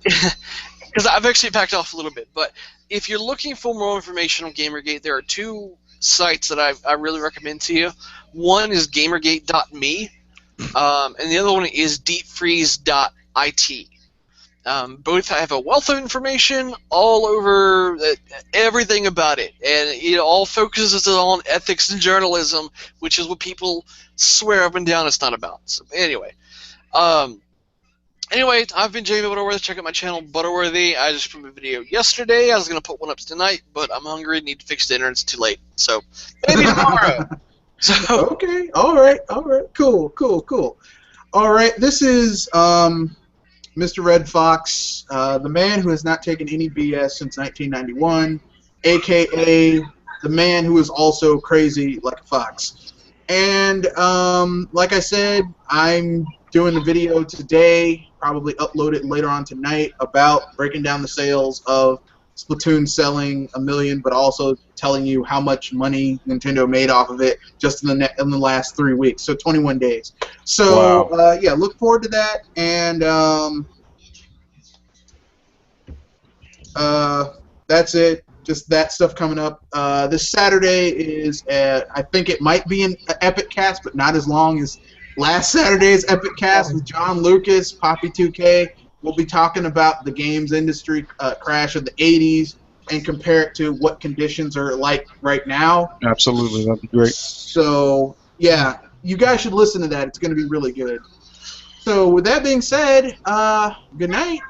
Because I've actually backed off a little bit. But if you're looking for more information on Gamergate, there are two sites that I really recommend to you. One is Gamergate.me, and the other one is deepfreeze.it. Both have a wealth of information all over everything about it, and it all focuses on ethics and journalism, which is what people swear up and down it's not about. So anyway, I've been Jamie Butterworth. Check out my channel, Butterworthy. I just put a video yesterday. I was gonna put one up tonight, but I'm hungry. Need to fix dinner. It's too late, so maybe tomorrow. So okay, all right, cool. All right, this is Mr. Red Fox, the man who has not taken any BS since 1991, a.k.a. the man who is also crazy like a fox. And like I said, I'm doing a video today, probably upload it later on tonight, about breaking down the sales of Splatoon selling 1 million, but also telling you how much money Nintendo made off of it just in the last 3 weeks, so 21 days. So wow. yeah, look forward to that, and that's it. Just that stuff coming up. This Saturday is, I think it might be an Epic Cast, but not as long as last Saturday's Epic Cast with John Lucas, Poppy2K. We'll be talking about the games industry crash of the 80s and compare it to what conditions are like right now. Absolutely, that'd be great. So, yeah, you guys should listen to that. It's going to be really good. So, with that being said, good night.